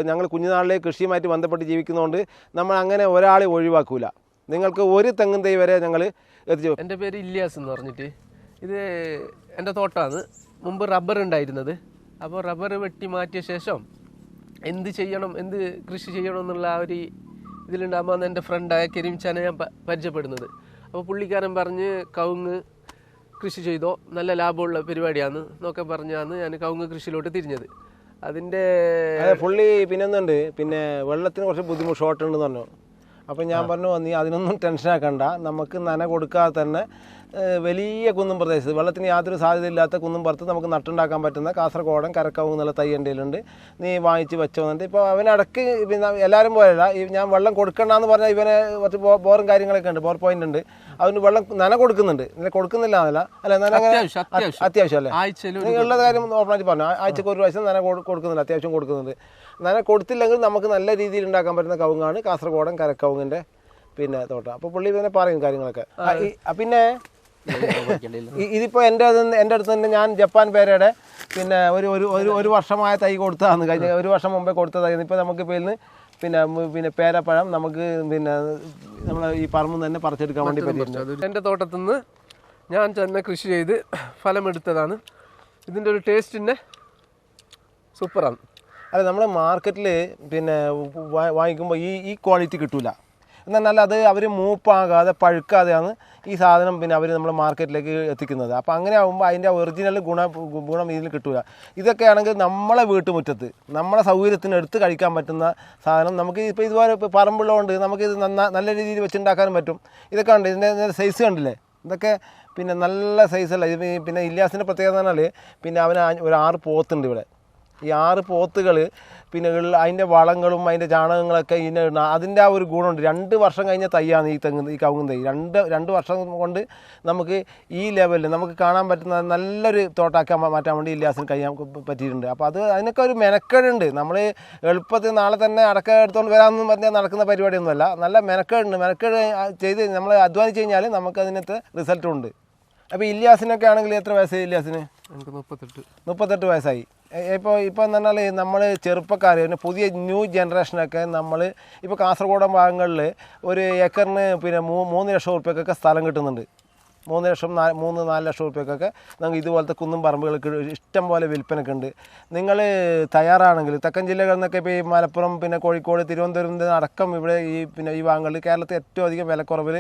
Speaker 1: ഞങ്ങൾ കുഞ്ഞുനാളിലെ കൃഷിയുമായിട്ട് ബന്ധപ്പെട്ട് ജീവിക്കുന്നതുകൊണ്ട് നമ്മൾ അങ്ങനെ ഒരാളെ ഒഴിവാക്കൂല. നിങ്ങൾക്ക് ഒരു തെങ്ങും തൈ വരെ ഞങ്ങൾ എത്തിച്ചു.
Speaker 3: എൻ്റെ പേര് ഇല്യാസ് എന്ന് പറഞ്ഞിട്ട്, ഇത് എൻ്റെ തോട്ടമാണ്. മുമ്പ് റബ്ബർ ഉണ്ടായിരുന്നത്. അപ്പോൾ റബ്ബർ വെട്ടി മാറ്റിയ ശേഷം എന്ത് കൃഷി ചെയ്യണം എന്നുള്ള ആ ഒരു ഇതിലുണ്ടാകുമ്പോൾ എൻ്റെ ഫ്രണ്ടായ കരീംച്ചാനെ ഞാൻ പരിചയപ്പെടുന്നത്. അപ്പോൾ പുള്ളിക്കാരൻ പറഞ്ഞ് കവുങ്ങ് കൃഷി ചെയ്തോ, നല്ല ലാഭമുള്ള പരിപാടിയാണ് എന്നൊക്കെ പറഞ്ഞാണ് ഞാൻ കവുങ്ങ് കൃഷിയിലോട്ട് തിരിഞ്ഞത്. അതിൻ്റെ
Speaker 1: പുള്ളി പിന്നെന്തുണ്ട് പിന്നെ വെള്ളത്തിന് കുറച്ച് ഷോർട്ട് ഉണ്ടെന്ന് പറഞ്ഞു. അപ്പോൾ ഞാൻ പറഞ്ഞു നീ അതിനൊന്നും ടെൻഷനാക്കണ്ട, നമുക്ക് നന കൊടുക്കാതെ തന്നെ വലിയ കുന്നും പ്രദേശത്ത് വെള്ളത്തിന് യാതൊരു സാധ്യതയില്ലാത്ത കുന്നും പുറത്ത് നമുക്ക് നട്ടുണ്ടാക്കാൻ പറ്റുന്ന കാസർഗോഡൻ കരക്കവുങ്ങ് എന്നുള്ള തൈ എൻ്റെ കയ്യിലുണ്ട്, നീ വാങ്ങിച്ച് വെച്ചോന്നിട്ട്. ഇപ്പോൾ അവനിടയ്ക്ക് പിന്നെ എല്ലാവരും പോയല്ല, ഞാൻ വെള്ളം കൊടുക്കണ്ടെന്ന് പറഞ്ഞാൽ ഇവനെ കുറച്ച് ബോറും കാര്യങ്ങളൊക്കെ ഉണ്ട്, ബോർ പോയിന്റ് ഉണ്ട്. അവന് വെള്ളം നന കൊടുക്കുന്നുണ്ട്, കൊടുക്കുന്നില്ല എന്നല്ല, അല്ല നന അത്യാവശ്യം അല്ലേ ഉള്ള കാര്യം ഓപ്പണായിട്ട് പറഞ്ഞു. ആഴ്ചക്ക് ഒരു പ്രാവശ്യം നന കൊടുക്കുന്നുണ്ട്, അത്യാവശ്യം കൊടുക്കുന്നുണ്ട്. നന കൊടുത്തില്ലെങ്കിൽ നമുക്ക് നല്ല രീതിയിൽ ഉണ്ടാക്കാൻ പറ്റുന്ന കവുങ്ങാണ് കാസർഗോഡൻ കരക്കവുങ്ങിൻ്റെ പിന്നെ തോട്ടം. അപ്പോൾ പുള്ളി പിന്നെ പറയും കാര്യങ്ങളൊക്കെ. പിന്നെ ഇതിപ്പോൾ എൻ്റെ അടുത്ത് തന്നെ ഞാൻ ജപ്പാൻ പേരയുടെ പിന്നെ ഒരു വർഷമായ തൈ കൊടുത്തതാണ്, കഴിഞ്ഞ ഒരു വർഷം മുമ്പേ കൊടുത്തതായിരുന്നു. ഇപ്പോൾ നമുക്ക് ഇപ്പോൾ ഇന്ന് പിന്നെ പേരപ്പഴം നമുക്ക് പിന്നെ നമ്മൾ ഈ പറമ്പിൽ തന്നെ പറിച്ചെടുക്കാൻ വേണ്ടി പറ്റിയിട്ടുണ്ട്.
Speaker 3: എൻ്റെ തോട്ടത്തിൽ നിന്ന് ഞാൻ തന്നെ കൃഷി ചെയ്ത് ഫലമെടുത്തതാണ്. ഇതിൻ്റെ ഒരു ടേസ്റ്റിൻ്റെ സൂപ്പറാണ്.
Speaker 1: അല്ല, നമ്മൾ മാർക്കറ്റിൽ പിന്നെ വാങ്ങിക്കുമ്പോൾ ഈ ക്വാളിറ്റി കിട്ടില്ല. എന്നാൽ അത് അവർ മൂപ്പാകാതെ പഴുക്കാതെയാണ് ഈ സാധനം പിന്നെ അവർ നമ്മൾ മാർക്കറ്റിലേക്ക് എത്തിക്കുന്നത്. അപ്പോൾ അങ്ങനെ ആകുമ്പോൾ അതിൻ്റെ ഒറിജിനൽ ഗുണം ഇതിൽ കിട്ടില്ല. ഇതൊക്കെ ആണെങ്കിൽ നമ്മളെ വീട്ടുമുറ്റത്ത് നമ്മളെ സൗകര്യത്തിന് എടുത്ത് കഴിക്കാൻ പറ്റുന്ന സാധനം നമുക്ക് ഇപ്പോൾ ഇതുപോലെ പറമ്പുള്ളതുകൊണ്ട് നമുക്കിത് നല്ല രീതിയിൽ വെച്ചുണ്ടാക്കാനും പറ്റും. ഇതൊക്കെ ഉണ്ട്, ഇതിൻ്റെ സൈസ് കണ്ടില്ലേ, ഇതൊക്കെ പിന്നെ നല്ല സൈസല്ല. ഇത് പിന്നെ ഇല്യാസിൻ്റെ പ്രത്യേകത എന്ന് പറഞ്ഞാൽ പിന്നെ അവന് ഒരു 6 പോത്തുണ്ട് ഇവിടെ. ഈ 6 പോത്തുകൾ പിന്നെ അതിൻ്റെ വളങ്ങളും അതിൻ്റെ ചാണകങ്ങളൊക്കെ ഇതിന് അതിൻ്റെ ആ ഒരു ഗുണമുണ്ട്. 2 വർഷം കഴിഞ്ഞ തൈയാണ് ഈ കവുങ്ങ് തൈ. രണ്ട് വർഷം കൊണ്ട് നമുക്ക് ഈ ലെവലിൽ നമുക്ക് കാണാൻ പറ്റുന്ന നല്ലൊരു തോട്ടാക്കാൻ മാറ്റാൻ വേണ്ടി ഇല്യാസിന് കഴിയാൻ പറ്റിയിട്ടുണ്ട്. അപ്പോൾ അതിനൊക്കെ ഒരു മെനക്കേടുണ്ട്. നമ്മൾ എളുപ്പത്തിൽ നാളെ തന്നെ അടക്ക എടുത്തുകൊണ്ട് വരാമെന്ന് പറഞ്ഞാൽ നടക്കുന്ന പരിപാടിയൊന്നുമല്ല. നല്ല മെനക്കേടുണ്ട്. മെനക്കേട് ചെയ്ത് നമ്മൾ അധ്വാനിച്ച് കഴിഞ്ഞാൽ നമുക്ക് അതിനകത്ത് റിസൾട്ടും ഉണ്ട്. അപ്പോൾ ഇല്യാസിനൊക്കെ ആണെങ്കിൽ എത്ര വയസ്സായി ഇല്യാസിന്?
Speaker 3: എനിക്ക്
Speaker 1: 38 വയസ്സായി. ഇപ്പം എന്ന് പറഞ്ഞാൽ നമ്മൾ ചെറുപ്പക്കാർ പിന്നെ പുതിയ ന്യൂ ജനറേഷനൊക്കെ നമ്മൾ ഇപ്പോൾ കാസർഗോഡ് ഭാഗങ്ങളിൽ ഒരു ഏക്കറിന് പിന്നെ 3 ലക്ഷം ഉറുപ്പ്യക്കൊക്കെ സ്ഥലം കിട്ടുന്നുണ്ട്. 3-4 ലക്ഷം ഉറുപ്പ്യക്കൊക്കെ നമുക്ക് ഇതുപോലത്തെ കുന്നും പറമ്പുകൾക്ക് ഇഷ്ടം പോലെ വിൽപ്പനയൊക്കെ ഉണ്ട്. നിങ്ങൾ തയ്യാറാണെങ്കിൽ തെക്കൻ ജില്ലകളിൽ നിന്നൊക്കെ ഇപ്പോൾ ഈ മലപ്പുറം പിന്നെ കോഴിക്കോട് തിരുവനന്തപുരം അടക്കം ഇവിടെ ഈ ഭാഗങ്ങളിൽ കേരളത്തിൽ ഏറ്റവും അധികം വിലക്കുറവിൽ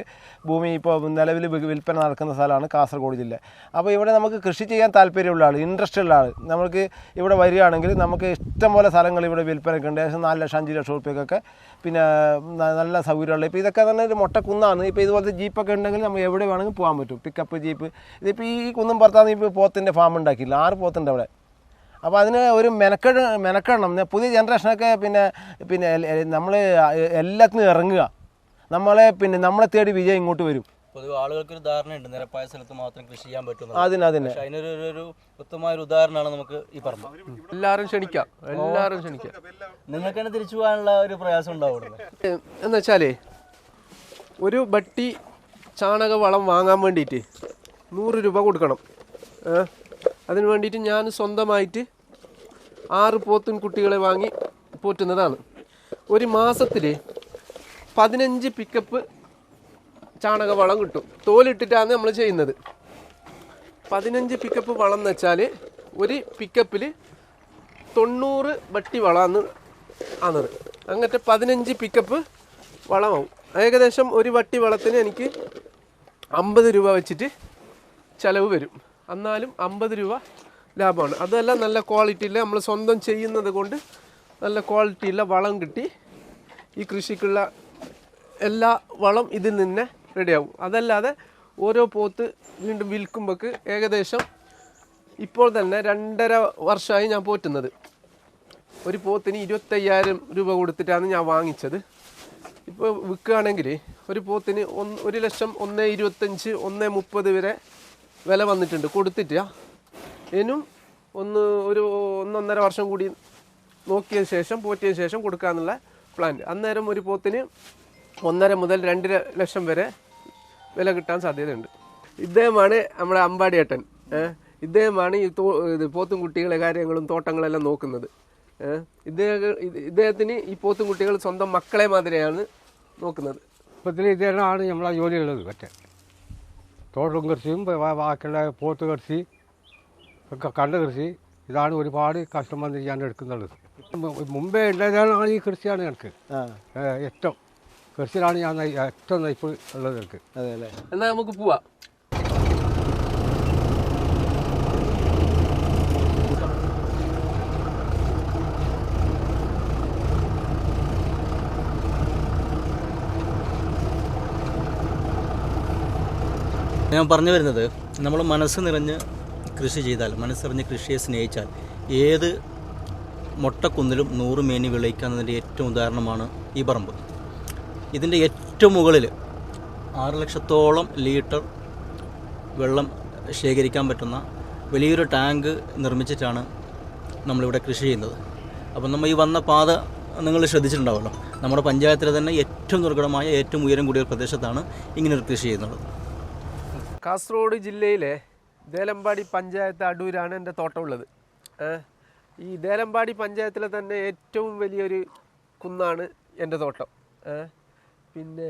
Speaker 1: ഭൂമി ഇപ്പോൾ നിലവിൽ വിൽപ്പന നടക്കുന്ന സ്ഥലമാണ് കാസർഗോഡ് ജില്ല. അപ്പോൾ ഇവിടെ നമുക്ക് കൃഷി ചെയ്യാൻ താല്പര്യമുള്ള ആൾ, ഇൻട്രസ്റ്റ് ഉള്ള ആൾ നമുക്ക് ഇവിടെ വരികയാണെങ്കിൽ നമുക്ക് ഇഷ്ടം പോലെ സ്ഥലങ്ങൾ ഇവിടെ വിൽപ്പനയൊക്കെ ഉണ്ട്. ഏകദേശം 4 ലക്ഷം 5 ലക്ഷം ഉറുപ്പ്യക്കൊക്കെ പിന്നെ നല്ല സൗകര്യമുള്ള. ഇപ്പോൾ ഇതൊക്കെ തന്നെ ഒരു മൊട്ടക്കുന്നാണ്. ഇപ്പോൾ ഇതുപോലത്തെ ജീപ്പൊക്കെ ഉണ്ടെങ്കിൽ നമ്മൾ എവിടെ വേണമെങ്കിൽ പോകാൻ പറ്റും. Pickup jeep. ഇതിപ്പോൾ ഈ കുന്നും പുറത്താണ് ഇപ്പോൾ പോത്തിൻ്റെ ഫാം ഉണ്ടാക്കിയില്ല. 6 പോത്തുണ്ട് അവിടെ. അപ്പോൾ അതിന് ഒരു മെനക്കെടണം. പുതിയ ജനറേഷനൊക്കെ പിന്നെ നമ്മൾ എല്ലാത്തിനും ഇറങ്ങുക. നമ്മളെ തേടി വിജയം ഇങ്ങോട്ട് വരും.
Speaker 4: പൊതുവെ ആളുകൾക്കൊരു ധാരണയുണ്ട് നിരപ്പായ സ്ഥലത്ത് മാത്രം കൃഷി ചെയ്യാൻ പറ്റും.
Speaker 1: അതിന്
Speaker 4: അതിനൊരു ഉത്തമമായ ഉദാഹരണമാണ് നമുക്ക് ഈ പറമ്പ്.
Speaker 3: എല്ലാവരും ക്ഷണിക്കാം.
Speaker 4: നിങ്ങൾക്ക് തന്നെ തിരിച്ചു പോകാനുള്ള ഒരു പ്രയാസം ഉണ്ടാവും
Speaker 3: എന്ന് വെച്ചാലേ ഒരു ബട്ടി ചാണക വളം വാങ്ങാൻ വേണ്ടിയിട്ട് 100 രൂപ കൊടുക്കണം. അതിന് വേണ്ടിയിട്ട് ഞാൻ സ്വന്തമായിട്ട് 6 പോത്തും കുട്ടികളെ വാങ്ങി പോറ്റുന്നതാണ്. ഒരു മാസത്തിൽ 15 പിക്കപ്പ് ചാണക വളം കിട്ടും. തോലിട്ടിട്ടാണ് നമ്മൾ ചെയ്യുന്നത്. 15 പിക്കപ്പ് വളം എന്ന് വെച്ചാൽ ഒരു പിക്കപ്പിൽ 90 ബട്ടി വളമാണ് ആണത്. അങ്ങനത്തെ 15 പിക്കപ്പ് വളമാവും. ഏകദേശം ഒരു വട്ടി വളത്തിന് എനിക്ക് 50 രൂപ വെച്ചിട്ട് ചിലവ് വരും. എന്നാലും 50 രൂപ ലാഭമാണ്. അതെല്ലാം നല്ല ക്വാളിറ്റിയില്ല, നമ്മൾ സ്വന്തം ചെയ്യുന്നത് കൊണ്ട് നല്ല ക്വാളിറ്റിയുള്ള വളം കിട്ടി. ഈ കൃഷിക്കുള്ള എല്ലാ വളം ഇതിൽ നിന്ന് റെഡിയാവും. അതല്ലാതെ ഓരോ പോത്ത് വീണ്ടും വിൽക്കുമ്പോൾക്ക് ഏകദേശം ഇപ്പോൾ തന്നെ 2.5 വർഷമായി ഞാൻ പോറ്റുന്നത്. ഒരു പോത്തിന് 25,000 രൂപ കൊടുത്തിട്ടാണ് ഞാൻ വാങ്ങിച്ചത്. ഇപ്പോൾ വിൽക്കുകയാണെങ്കിൽ ഒരു പോത്തിന് 1 ലക്ഷം 1.25 1.30 വരെ വില വന്നിട്ടുണ്ട്. കൊടുത്തിട്ട് ഇനും ഒരു 1.5 വർഷം കൂടി നോക്കിയതിന് ശേഷം പോറ്റിയതിന് ശേഷം കൊടുക്കാമെന്നുള്ള പ്ലാൻ. അന്നേരം ഒരു പോത്തിന് 1.5 മുതൽ 2 ലക്ഷം വരെ വില കിട്ടാൻ സാധ്യതയുണ്ട്. ഇദ്ദേഹമാണ് നമ്മുടെ അമ്പാടിയേട്ടൻ. ഇദ്ദേഹമാണ് ഈ പോത്തും കുട്ടികളെ കാര്യങ്ങളും തോട്ടങ്ങളെല്ലാം നോക്കുന്നത്. ഇദ്ദേഹത്തിന് ഈ പോത്തും കുട്ടികൾ സ്വന്തം മക്കളെ മാതിരിയാണ് നോക്കുന്നത്.
Speaker 5: ഇപ്പത്തിൽ ഇതാണ് നമ്മളെ ജോലിയുള്ളത്. മറ്റേ തോട്ടം കൃഷിയും ബാക്കിയുള്ള പോത്ത് കൃഷി ഒക്കെ കണ്ട കൃഷി ഇതാണ് ഒരുപാട് കസ്റ്റമർ ഞാൻ എടുക്കുന്നുള്ളത്. മുമ്പേ ഉണ്ടായതാണ് ഈ കൃഷിയാണ് എനിക്ക് ഏറ്റവും കൃഷിയിലാണ് ഞാൻ ഏറ്റവും നയിപ്പ് ഉള്ളത് എനിക്ക്.
Speaker 1: അതെ അല്ലേ?
Speaker 3: എന്നാൽ നമുക്ക് പോവാം.
Speaker 4: ഞാൻ പറഞ്ഞു വരുന്നത്, നമ്മൾ മനസ്സ് നിറഞ്ഞ് കൃഷി ചെയ്താൽ, മനസ്സറിഞ്ഞ് കൃഷിയെ സ്നേഹിച്ചാൽ ഏത് മൊട്ടക്കുന്നിലും 100 മേനി വിളയിക്കാവുന്നതിൻ്റെ ഏറ്റവും ഉദാഹരണമാണ് ഈ പറമ്പ്. ഇതിൻ്റെ ഏറ്റവും മുകളിൽ 6 ലക്ഷത്തോളം ലിറ്റർ വെള്ളം ശേഖരിക്കാൻ പറ്റുന്ന വലിയൊരു ടാങ്ക് നിർമ്മിച്ചിട്ടാണ് നമ്മളിവിടെ കൃഷി ചെയ്യുന്നത്. അപ്പം നമ്മൾ ഈ വന്ന പാത നിങ്ങൾ ശ്രദ്ധിച്ചിട്ടുണ്ടാവുമല്ലോ. നമ്മുടെ പഞ്ചായത്തിലെ തന്നെ ഏറ്റവും ദുർഘടമായ ഏറ്റവും ഉയരം കൂടിയ പ്രദേശത്താണ് ഇങ്ങനൊരു കൃഷി ചെയ്യുന്നത്.
Speaker 3: കാസർഗോഡ് ജില്ലയിലെ ദേലമ്പാടി പഞ്ചായത്ത് അടൂരാണ് എൻ്റെ തോട്ടം ഉള്ളത്. ഈ ദേലമ്പാടി പഞ്ചായത്തിലെ തന്നെ ഏറ്റവും വലിയൊരു കുന്നാണ് എൻ്റെ തോട്ടം. പിന്നെ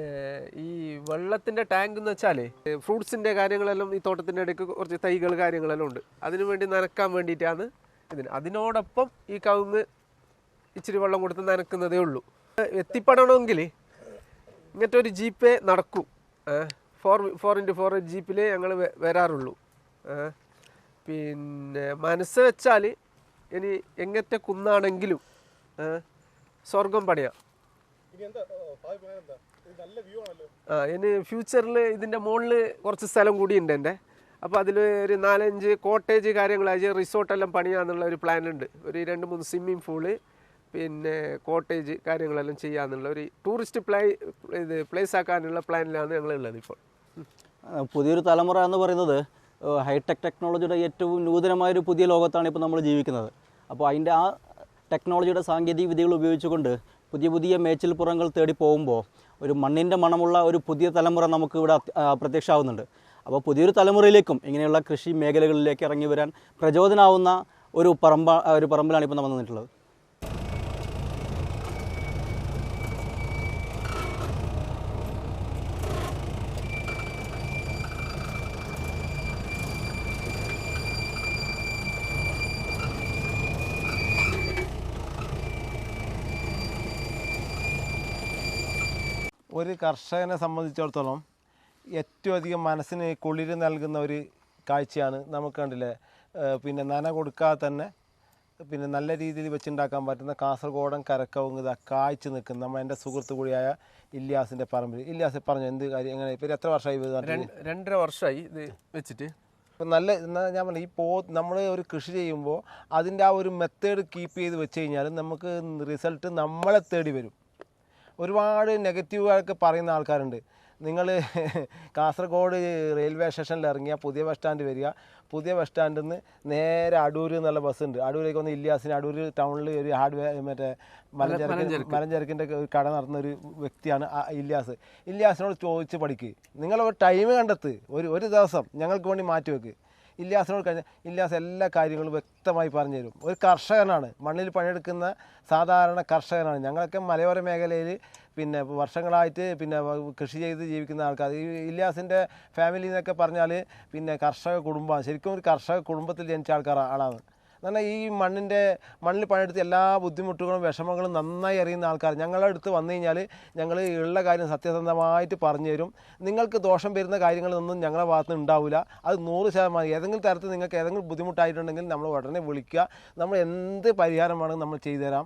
Speaker 3: ഈ വെള്ളത്തിൻ്റെ ടാങ്ക് എന്ന് വെച്ചാൽ ഫ്രൂട്ട്സിൻ്റെ കാര്യങ്ങളെല്ലാം ഈ തോട്ടത്തിൻ്റെ ഇടയ്ക്ക് കുറച്ച് തൈകൾ കാര്യങ്ങളെല്ലാം ഉണ്ട്. അതിനു വേണ്ടി നനക്കാൻ വേണ്ടിയിട്ടാണ് ഇതിന്. അതിനോടൊപ്പം ഈ കവുങ്ങ് ഇച്ചിരി വെള്ളം കൊടുത്ത് നനക്കുന്നതേ ഉള്ളൂ. എത്തിപ്പെടണമെങ്കിൽ ഇങ്ങനത്തെ ഒരു ജീപ്പേ നടക്കും. 4x4 ജീപ്പിലേ ഞങ്ങൾ വരാറുള്ളൂ. പിന്നെ മനസ്സ് വെച്ചാൽ ഇനി എങ്ങനത്തെ കുന്നാണെങ്കിലും സ്വർഗം പണിയാം. ഇനി ഫ്യൂച്ചറിൽ ഇതിൻ്റെ മുകളിൽ കുറച്ച് സ്ഥലം കൂടി ഉണ്ട് എൻ്റെ. അപ്പോൾ അതിൽ ഒരു 4-5 കോട്ടേജ് കാര്യങ്ങളായി റിസോർട്ടെല്ലാം പണിയാന്നുള്ള ഒരു പ്ലാൻ ഉണ്ട്. ഒരു 2-3 സ്വിമ്മിംഗ് പൂള്, പിന്നെ കോട്ടേജ് കാര്യങ്ങളെല്ലാം ചെയ്യാന്നുള്ള ഒരു ടൂറിസ്റ്റ് പ്ലേസ് ആക്കാനുള്ള പ്ലാനിലാണ് ഞങ്ങളുള്ളത് ഇപ്പോൾ.
Speaker 4: പുതിയൊരു തലമുറ എന്ന് പറയുന്നത് ഹൈടെക് ടെക്നോളജിയുടെ ഏറ്റവും നൂതനമായൊരു പുതിയ ലോകത്താണ് ഇപ്പോൾ നമ്മൾ ജീവിക്കുന്നത്. അപ്പോൾ അതിൻ്റെ ആ ടെക്നോളജിയുടെ സാങ്കേതിക വിദ്യകൾ ഉപയോഗിച്ചുകൊണ്ട് പുതിയ പുതിയ മേച്ചിൽപ്പുറങ്ങൾ തേടി പോകുമ്പോൾ ഒരു മണ്ണിൻ്റെ മണമുള്ള ഒരു പുതിയ തലമുറ നമുക്ക് ഇവിടെ പ്രത്യക്ഷമാവുന്നുണ്ട്. അപ്പോൾ പുതിയൊരു തലമുറയിലേക്കും ഇങ്ങനെയുള്ള കൃഷി മേഖലകളിലേക്ക് ഇറങ്ങി വരാൻ പ്രചോദനമാവുന്ന ഒരു പറമ്പിലാണ് ഇപ്പോൾ നമ്മൾ നിന്നിട്ടുള്ളത്.
Speaker 1: ഒരു കർഷകനെ സംബന്ധിച്ചിടത്തോളം ഏറ്റവും അധികം മനസ്സിന് കുളിര് നൽകുന്ന ഒരു കാഴ്ചയാണ് നമുക്ക് കണ്ടില്ലേ. പിന്നെ നന കൊടുക്കാതെ തന്നെ പിന്നെ നല്ല രീതിയിൽ വെച്ചുണ്ടാക്കാൻ പറ്റുന്ന കാസർഗോഡൻ കരക്കവുങ്ങ് ഇതാ കായ്ച്ചു നിൽക്കുന്ന നമ്മൾ എൻ്റെ സുഹൃത്തു കൂടിയായ ഇല്യാസിൻ്റെ പറമ്പിൽ. ഇല്യാസ് പറഞ്ഞു എന്ത് കാര്യം എങ്ങനെ ഇപ്പോൾ എത്ര വർഷമായി?
Speaker 3: 2.5 വർഷമായി ഇത് വെച്ചിട്ട്.
Speaker 1: ഇപ്പം നല്ല ഞാൻ പറഞ്ഞു നമ്മൾ ഒരു കൃഷി ചെയ്യുമ്പോൾ അതിൻ്റെ ആ ഒരു മെത്തേഡ് കീപ്പ് ചെയ്ത് വെച്ച് കഴിഞ്ഞാൽ നമുക്ക് റിസൾട്ട് നമ്മളെ തേടി വരും. ഒരുപാട് നെഗറ്റീവുകളൊക്കെ പറയുന്ന ആൾക്കാരുണ്ട്. നിങ്ങൾ കാസർഗോഡ് റെയിൽവേ സ്റ്റേഷനിൽ ഇറങ്ങിയാൽ പുതിയ ബസ് സ്റ്റാൻഡ് വരിക, പുതിയ ബസ് സ്റ്റാൻഡിൽ നിന്ന് നേരെ അടൂർ എന്നുള്ള ബസ്സുണ്ട്. അടൂരേക്ക് വന്ന് ഇല്യാസിന് അടൂർ ടൗണിൽ ഒരു മറ്റേ മലഞ്ചരക്കിൻ്റെ ഒരു കട നടത്തുന്ന ഒരു വ്യക്തിയാണ് ഇല്യാസ്. ഇല്യാസിനോട് ചോദിച്ച് പഠിക്ക്. നിങ്ങളൊരു ടൈം കണ്ടെത്ത്, ഒരു ദിവസം ഞങ്ങൾക്ക് വേണ്ടി മാറ്റി വെക്ക്. ഇല്യാസിനോട് കഴിഞ്ഞാൽ ഇല്യാസ് എല്ലാ കാര്യങ്ങളും വ്യക്തമായി പറഞ്ഞു തരും. ഒരു കർഷകനാണ്, മണ്ണിൽ പണിയെടുക്കുന്ന സാധാരണ കർഷകനാണ്. ഞങ്ങളൊക്കെ മലയോര മേഖലയിൽ പിന്നെ വർഷങ്ങളായിട്ട് പിന്നെ കൃഷി ചെയ്ത് ജീവിക്കുന്ന ആൾക്കാർ. ഈ ഇല്യാസിൻ്റെ ഫാമിലി എന്നൊക്കെ പറഞ്ഞാൽ പിന്നെ കർഷക കുടുംബമാണ്. ശരിക്കും ഒരു കർഷക കുടുംബത്തിൽ ജനിച്ച ആളാണ്. എന്നാൽ ഈ മണ്ണിൽ പണിയെടുത്ത് എല്ലാ ബുദ്ധിമുട്ടുകളും വിഷമങ്ങളും നന്നായി അറിയുന്ന ആൾക്കാർ ഞങ്ങളുടെ അടുത്ത് വന്നു കഴിഞ്ഞാൽ ഞങ്ങൾ ഉള്ള കാര്യം സത്യസന്ധമായിട്ട് പറഞ്ഞു തരും. നിങ്ങൾക്ക് ദോഷം വരുന്ന കാര്യങ്ങളൊന്നും ഞങ്ങളുടെ ഭാഗത്ത് നിന്ന് ഉണ്ടാവില്ല. അത് 100%. ഏതെങ്കിലും തരത്തിൽ നിങ്ങൾക്ക് ഏതെങ്കിലും ബുദ്ധിമുട്ടായിട്ടുണ്ടെങ്കിൽ നമ്മൾ ഉടനെ വിളിക്കുക. നമ്മൾ എന്ത് പരിഹാരം വേണമെങ്കിൽ നമ്മൾ ചെയ്തു തരാം.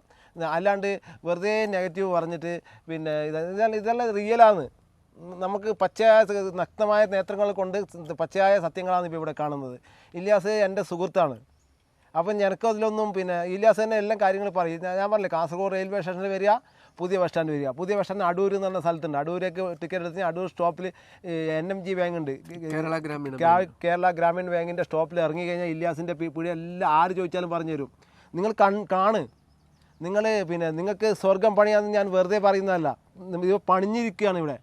Speaker 1: അല്ലാണ്ട് വെറുതെ നെഗറ്റീവ് പറഞ്ഞിട്ട് പിന്നെ ഇതെല്ലാം റിയലാണ്. നമുക്ക് പച്ചയായ നഗ്നമായ നേത്രങ്ങൾ കൊണ്ട് പച്ചയായ സത്യങ്ങളാണ് ഇപ്പോൾ ഇവിടെ കാണുന്നത്. ഇല്യാസ് എൻ്റെ സുഹൃത്താണ്. അപ്പം എനിക്ക് അതിലൊന്നും പിന്നെ ഇല്യാസ് തന്നെ എല്ലാ കാര്യങ്ങളും പറയും. ഞാൻ പറഞ്ഞില്ലേ, കാസർഗോഡ് റെയിൽവേ സ്റ്റേഷനിൽ വരിക, പുതിയ ബസ് സ്റ്റാൻഡ് വരിക. പുതിയ ബസ് സ്റ്റാൻഡ് അടൂർ എന്ന് പറഞ്ഞ സ്ഥലത്തുണ്ട്. അടൂരേക്ക് ടിക്കറ്റ് എടുത്ത് അടൂർ സ്റ്റോപ്പിൽ NMG ബാങ്ക് ഉണ്ട്, കേരള ഗ്രാമീൺ ബാങ്കിൻ്റെ സ്റ്റോപ്പിൽ ഇറങ്ങി കഴിഞ്ഞാൽ ഇല്യാസിൻ്റെ പിടി എല്ലാം ആര് ചോദിച്ചാലും പറഞ്ഞു തരും. നിങ്ങൾ കാണ്. നിങ്ങൾക്ക് സ്വർഗം പണിയാന്ന് ഞാൻ വെറുതെ പറയുന്നതല്ല, ഇത് പണിഞ്ഞിരിക്കുകയാണ് ഇവിടെ.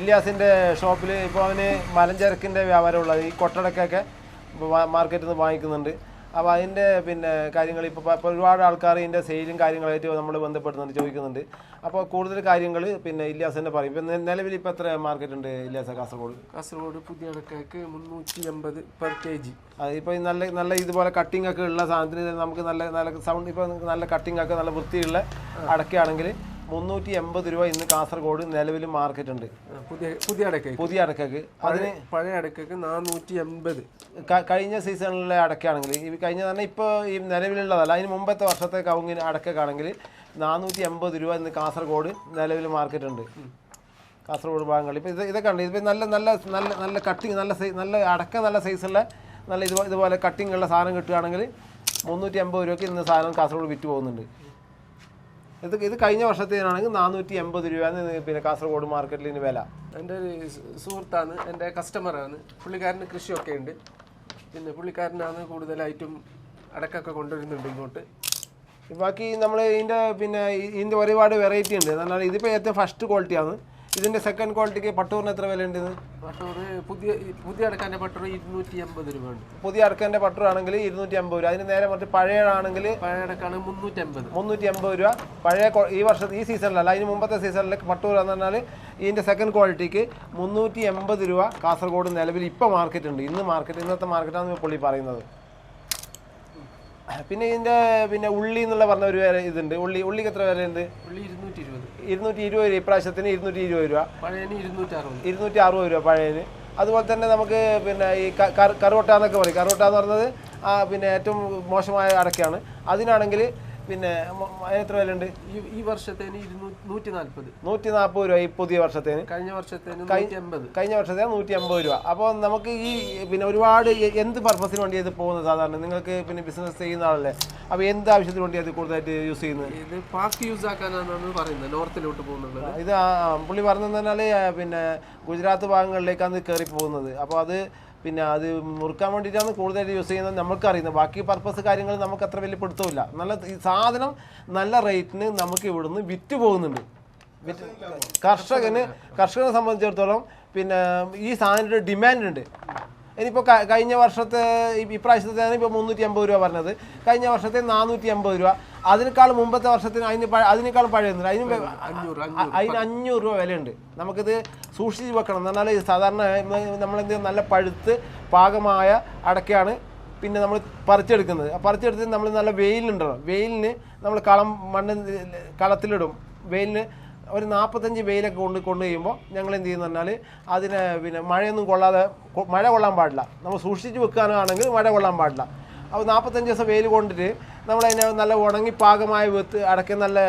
Speaker 1: ഇല്യാസിൻ്റെ ഷോപ്പിൽ ഇപ്പോൾ അവന് മലഞ്ചരക്കിൻ്റെ വ്യാപാരമുള്ളത്, ഈ കൊട്ടടക്കൊക്കെ മാർക്കറ്റിൽ നിന്ന് വാങ്ങിക്കുന്നുണ്ട്. അപ്പോൾ അതിൻ്റെ പിന്നെ കാര്യങ്ങൾ ഇപ്പോൾ ഒരുപാട് ആൾക്കാർ ഇതിൻ്റെ സെയിലും കാര്യങ്ങളായിട്ട് നമ്മൾ ബന്ധപ്പെടുന്നുണ്ട്, ചോദിക്കുന്നുണ്ട്. അപ്പോൾ കൂടുതൽ കാര്യങ്ങൾ പിന്നെ ഇല്യാസ് തന്നെ പറയും. ഇപ്പം നിലവിൽ ഇപ്പോൾ എത്ര മാർക്കറ്റ് ഉണ്ട് ഇല്യാസ് കാസർഗോഡ്?
Speaker 3: പുതിയ അടക്കയ്ക്ക് 380 per kg.
Speaker 1: ഇപ്പോൾ നല്ല ഇതുപോലെ കട്ടിംഗ് ഒക്കെ ഉള്ള സാധനത്തിന് നമുക്ക് നല്ല സൗണ്ട്, ഇപ്പോൾ നല്ല കട്ടിംഗ് ഒക്കെ നല്ല വൃത്തിയുള്ള അടക്കയാണെങ്കിൽ 380 രൂപ ഇന്ന് കാസർഗോഡ് നിലവിൽ മാർക്കറ്റ് ഉണ്ട്. പുതിയ അടക്കയ്ക്ക് അതിന്
Speaker 3: പഴയ അടക്കയ്ക്ക് 480.
Speaker 1: കഴിഞ്ഞ സീസണിലെ അടക്കയാണെങ്കിൽ ഈ കഴിഞ്ഞ തന്നെ ഇപ്പോൾ ഈ നിലവിലുള്ളതല്ല, അതിന് മുമ്പത്തെ വർഷത്തെ കവുങ്ങിന് അടക്കയാണെങ്കിൽ 480 രൂപ ഇന്ന് കാസർഗോഡ് നിലവിൽ മാർക്കറ്റ് ഉണ്ട്. കാസർഗോഡ് ഭാഗങ്ങളിൽ ഇപ്പോൾ ഇതൊക്കെ ഉണ്ട്. ഇതിപ്പോൾ നല്ല കട്ടിങ് നല്ല അടക്ക നല്ല സൈസുള്ള നല്ല ഇതുപോലെ കട്ടിങ് ഉള്ള സാധനം കിട്ടുകയാണെങ്കിൽ 380 രൂപയ്ക്ക് ഇന്ന് സാധനം കാസർഗോഡ് വിറ്റ് പോകുന്നുണ്ട്. ഇത് കഴിഞ്ഞ വർഷത്തേനാണെങ്കിൽ 480 രൂപയാണ് പിന്നെ കാസർഗോഡ് മാർക്കറ്റിൽ ഇനി വില.
Speaker 3: എൻ്റെ ഒരു സുഹൃത്താണ്, എൻ്റെ കസ്റ്റമറാണ്. പുള്ളിക്കാരന് കൃഷിയൊക്കെ ഉണ്ട്. പിന്നെ പുള്ളിക്കാരനാണ് കൂടുതലായിട്ടും അടക്കൊക്കെ കൊണ്ടുവരുന്നുണ്ട് ഇങ്ങോട്ട്.
Speaker 1: ബാക്കി നമ്മൾ ഇതിൻ്റെ ഒരുപാട് വെറൈറ്റി ഉണ്ട്. എന്നാൽ ഇതിപ്പോൾ ഏറ്റവും ഫസ്റ്റ് ക്വാളിറ്റിയാണ്. ഇതിൻ്റെ സെക്കൻഡ് ക്വാളിറ്റിക്ക് പട്ടൂറിന് എത്ര വില ഉണ്ട്?
Speaker 3: പട്ടൂർ പുതിയ അടക്കാൻ്റെ പട്ടൂർ 280 രൂപ ഉണ്ട്.
Speaker 1: പുതിയ അടക്കാൻ്റെ പട്ടൂർ ആണെങ്കിൽ 250 രൂപ. അതിന് നേരെ മറിച്ച് പഴയതാണെങ്കിൽ
Speaker 3: പഴയ അടക്കാണ്
Speaker 1: 350 രൂപ. പഴയ ഈ സീസണിലല്ല, അതിന് മുമ്പത്തെ സീസണിൽ പട്ടൂർ എന്ന് പറഞ്ഞാൽ ഇതിൻ്റെ സെക്കൻഡ് ക്വാളിറ്റിക്ക് 380 രൂപ കാസർഗോഡ് നിലവിൽ ഇപ്പോൾ മാർക്കറ്റ് ഉണ്ട്. ഇന്നത്തെ മാർക്കറ്റാണ് പുള്ളി പറയുന്നത്. പിന്നെ ഇതിൻ്റെ ഉള്ളി എന്നുള്ള പറഞ്ഞ ഒരു ഇതുണ്ട്. ഉള്ളിക്ക് എത്ര വില ഉണ്ട്? 220 രൂപ. ഇപ്രാവശ്യത്തിന് 220 രൂപ.
Speaker 3: പഴയന്
Speaker 1: 260 രൂപ പഴയന്. അതുപോലെ തന്നെ നമുക്ക് പിന്നെ ഈ കറുവട്ട എന്നൊക്കെ പറയും. കറുവട്ട എന്ന് പറഞ്ഞത് പിന്നെ ഏറ്റവും മോശമായ അടക്കയാണ്. അതിനാണെങ്കിൽ പിന്നെ എത്ര വില ഉണ്ട്?
Speaker 3: ഈ വർഷത്തേന് 140.
Speaker 1: 140 രൂപ ഈ പുതിയ വർഷത്തേന്.
Speaker 3: കഴിഞ്ഞ വർഷത്തേന് 180.
Speaker 1: കഴിഞ്ഞ വർഷത്തേന് 150 രൂപ. അപ്പോൾ നമുക്ക് ഈ പിന്നെ ഒരുപാട് എന്ത് പർപ്പസിന് വേണ്ടി ഇത് പോകുന്നത്? സാധാരണ നിങ്ങൾക്ക് പിന്നെ ബിസിനസ് ചെയ്യുന്ന ആളല്ലേ, അപ്പോൾ എന്ത് ആവശ്യത്തിന് വേണ്ടി അത് കൂടുതലായിട്ട് യൂസ് ചെയ്യുന്നത്?
Speaker 3: ഇത് പാർക്ക് യൂസ് ആക്കാനാണ് പറയുന്നത്, നോർത്തിലോട്ട് പോകുന്നത്.
Speaker 1: ഇത് പുള്ളി പറഞ്ഞതെന്ന് പറഞ്ഞാൽ പിന്നെ ഗുജറാത്ത് ഭാഗങ്ങളിലേക്കാണ് കയറി പോകുന്നത്. അപ്പോൾ അത് പിന്നെ അത് മുറുക്കാൻ വേണ്ടിയിട്ടാണ് കൂടുതലായിട്ട് യൂസ് ചെയ്യുന്നത്. നമുക്കറിയുന്നത് ബാക്കി പർപ്പസ് കാര്യങ്ങൾ നമുക്ക് അത്ര വലിയ പിടുത്തമില്ല. നല്ല ഈ സാധനം നല്ല റേറ്റിന് നമുക്ക് ഇവിടുന്ന് വിറ്റ് പോകുന്നുണ്ട്. കർഷകനെ സംബന്ധിച്ചിടത്തോളം പിന്നെ ഈ സാധനത്തിൻ്റെ ഡിമാൻഡ് ഉണ്ട്. ഇനിയിപ്പോൾ കഴിഞ്ഞ വർഷത്തെ ഇപ്രാവശ്യത്തേക്കാണ് ഇപ്പോൾ 350 രൂപ പറഞ്ഞത്. കഴിഞ്ഞ വർഷത്തെ 450 രൂപ. അതിനേക്കാൾ മുമ്പത്തെ വർഷത്തിന് അതിനേക്കാളും പഴയുന്നുണ്ട്. അതിന് 500 രൂപ വിലയുണ്ട്. നമുക്കിത് സൂക്ഷിച്ച് വെക്കണം. എന്ന് പറഞ്ഞാൽ സാധാരണ നമ്മളെന്ത് നല്ല പഴുത്ത് പാകമായ അടക്കയാണ് പിന്നെ നമ്മൾ പറിച്ചെടുക്കുന്നത്. പറിച്ചെടുത്ത് നമ്മൾ നല്ല വെയിലുണ്ടല്ലോ, വെയിലിന് നമ്മൾ കളത്തിലിടും. വെയിലിന് ഒരു 45 വെയിലൊക്കെ കൊണ്ടു കഴിയുമ്പോൾ ഞങ്ങൾ എന്ത് ചെയ്യുന്നു പറഞ്ഞാൽ അതിനെ പിന്നെ മഴയൊന്നും മഴ കൊള്ളാൻ പാടില്ല. നമ്മൾ സൂക്ഷിച്ച് വെക്കാനാണെങ്കിൽ മഴ കൊള്ളാൻ പാടില്ല. അപ്പോൾ 45 ദിവസം വെയിൽ കൊണ്ടിട്ട് നമ്മളതിനെ നല്ല ഉണങ്ങി പാകമായ അടക്കം നല്ല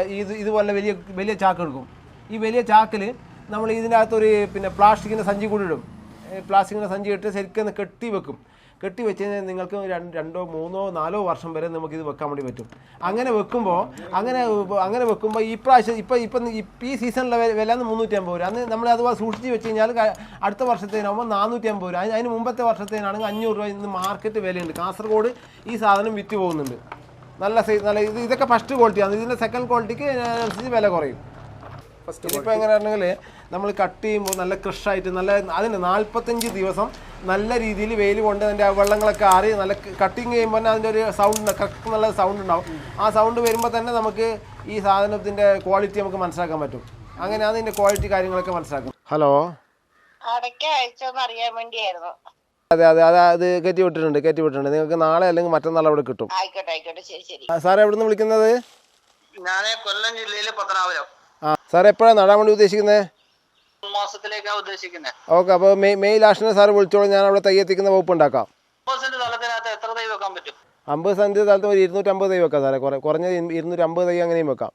Speaker 1: ഇതുപോലെ വലിയ ചാക്ക് എടുക്കും. ഈ വലിയ ചാക്കിൽ നമ്മൾ ഇതിൻ്റെ അകത്തൊരു പിന്നെ പ്ലാസ്റ്റിക്കിൻ്റെ സഞ്ചി കൂടി ഇടും. പ്ലാസ്റ്റിക്കിൻ്റെ സഞ്ചി ഇട്ട് ശരിക്കും കെട്ടി വെക്കും. കെട്ടി വെച്ച് കഴിഞ്ഞാൽ നിങ്ങൾക്ക് 2, 3, 4 വർഷം വരെ നമുക്കിത് വെക്കാൻ വേണ്ടി പറ്റും. അങ്ങനെ വെക്കുമ്പോൾ ഈ പ്രാവശ്യം ഇപ്പം ഈ സീസണിലെ വില 350 രൂപ. അന്ന് നമ്മൾ അതുപോലെ സൂക്ഷിച്ച് വെച്ച് കഴിഞ്ഞാൽ അടുത്ത വർഷത്തേനാകുമ്പോൾ 450 രൂപ. അതിന് മുമ്പത്തെ വർഷത്തേനാണെങ്കിൽ 500 രൂപ ഇന്ന് മാർക്കറ്റ് വിലയുണ്ട്. കാസർഗോഡ് ഈ സാധനം വിറ്റ് പോകുന്നുണ്ട്. നല്ല ഇതൊക്കെ ഫസ്റ്റ് ക്വാളിറ്റിയാണ്. ഇതിൻ്റെ സെക്കൻഡ് ക്വാളിറ്റിക്ക് അനുസരിച്ച് വില കുറയും. ഇനിയിപ്പോൾ എങ്ങനെയാണെങ്കിൽ നമ്മൾ കട്ട് ചെയ്യുമ്പോൾ നല്ല ക്രഷായിട്ട് അതിന് 45 ദിവസം നല്ല രീതിയിൽ വെയിൽ കൊണ്ട് അതിൻ്റെ വെള്ളങ്ങളൊക്കെ ആറി നല്ല കട്ടിങ് ചെയ്യുമ്പോൾ തന്നെ അതിൻ്റെ ഒരു സൗണ്ട് കറക്റ്റ് നല്ല സൗണ്ട് ഉണ്ടാവും. ആ സൗണ്ട് വരുമ്പോൾ തന്നെ നമുക്ക് ഈ സാധനത്തിൻ്റെ ക്വാളിറ്റി നമുക്ക് മനസ്സിലാക്കാൻ പറ്റും. അങ്ങനെയാണ് ഇതിൻ്റെ ക്വാളിറ്റി കാര്യങ്ങളൊക്കെ മനസ്സിലാക്കും. ഹലോ,
Speaker 2: അടയ്ക്ക അയച്ചോന്ന് അറിയാൻ വേണ്ടിയായിരുന്നു.
Speaker 1: അതെ, അത് കയറ്റി വിട്ടിട്ടുണ്ട്. നിങ്ങൾക്ക് നാളെ അല്ലെങ്കിൽ മറ്റന്നാൾ അവിടെ കിട്ടും.
Speaker 2: ആയിക്കോട്ടെ, ശരി.
Speaker 1: സാർ എവിടെ നിന്ന് വിളിക്കുന്നത്?
Speaker 2: ഞാൻ കൊല്ലം ജില്ലയിലെ പത്തനാപുരം.
Speaker 1: സാർ എപ്പോഴാണ് നടാൻ വേണ്ടി ഉദ്ദേശിക്കുന്നത്?
Speaker 2: മാസത്തിലേക്കാണ് ഉദ്ദേശിക്കുന്നത്.
Speaker 1: ഓക്കെ, അപ്പോൾ മെയ് ലാസ്റ്റിന് സാർ വിളിച്ചോളൂ. ഞാൻ അവിടെ തൈ എത്തിക്കുന്ന വകുപ്പ് ഉണ്ടാക്കാം.
Speaker 2: 50 സെന്റ് സ്ഥലത്തിനകത്ത് എത്ര തൈ വെക്കാൻ പറ്റും?
Speaker 1: 50 സെന്റ് സ്ഥലത്ത് ഒരു 250 തൈ വെക്കാം സാറേ. കുറഞ്ഞത് 250 തൈ അങ്ങനെയും വെക്കാം.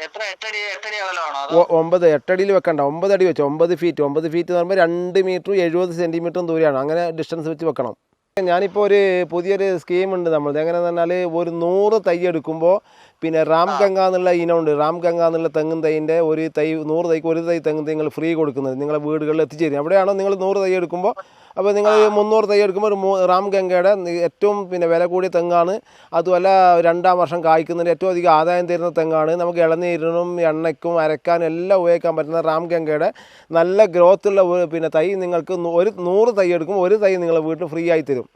Speaker 2: എത്ര 8 അടി അകലമാണോ?
Speaker 1: 8 അടിയിൽ വെക്കണ്ട, 9 അടി വെച്ചോ. 9 ഫീറ്റ് എന്ന് പറയുമ്പോൾ 2 മീറ്ററും 70 സെന്റിമീറ്ററും ദൂരെയാണ്. അങ്ങനെ ഡിസ്റ്റൻസ് വെച്ച് വെക്കണം. ഞാനിപ്പോൾ ഒരു പുതിയൊരു സ്കീമുണ്ട് നമ്മളത്. എങ്ങനെയാണെന്ന് പറഞ്ഞാൽ ഒരു 100 തൈ എടുക്കുമ്പോൾ പിന്നെ റാം ഗംഗ എന്നുള്ള ഇനമുണ്ട്. റാം ഗംഗ എന്നുള്ള തെങ്ങും തൈൻ്റെ ഒരു തൈ 100 തൈക്ക് ഒരു തൈ തെങ്ങും തൈ നിങ്ങൾ ഫ്രീ കൊടുക്കുന്നത് നിങ്ങളെ വീടുകളിൽ എത്തിച്ചേരും. എവിടെയാണോ നിങ്ങൾ 100 തൈ എടുക്കുമ്പോൾ, അപ്പോൾ നിങ്ങൾ 300 തൈ എടുക്കുമ്പോൾ ഒരു റാം ഗംഗയുടെ ഏറ്റവും പിന്നെ വില കൂടിയ തെങ്ങാണ്. അതുമല്ല 2-ാം വർഷം കായ്ക്കുന്നതിന് ഏറ്റവും അധികം ആദായം തരുന്ന തെങ്ങാണ്. നമുക്ക് ഇളനീരിനും എണ്ണയ്ക്കും അരക്കാനും എല്ലാം ഉപയോഗിക്കാൻ പറ്റുന്ന റാം ഗംഗയുടെ നല്ല ഗ്രോത്തുള്ള പിന്നെ തൈ നിങ്ങൾക്ക് ഒരു 100 തൈ എടുക്കുമ്പോൾ ഒരു തൈ നിങ്ങളെ വീട്ടിൽ ഫ്രീ ആയി തരും.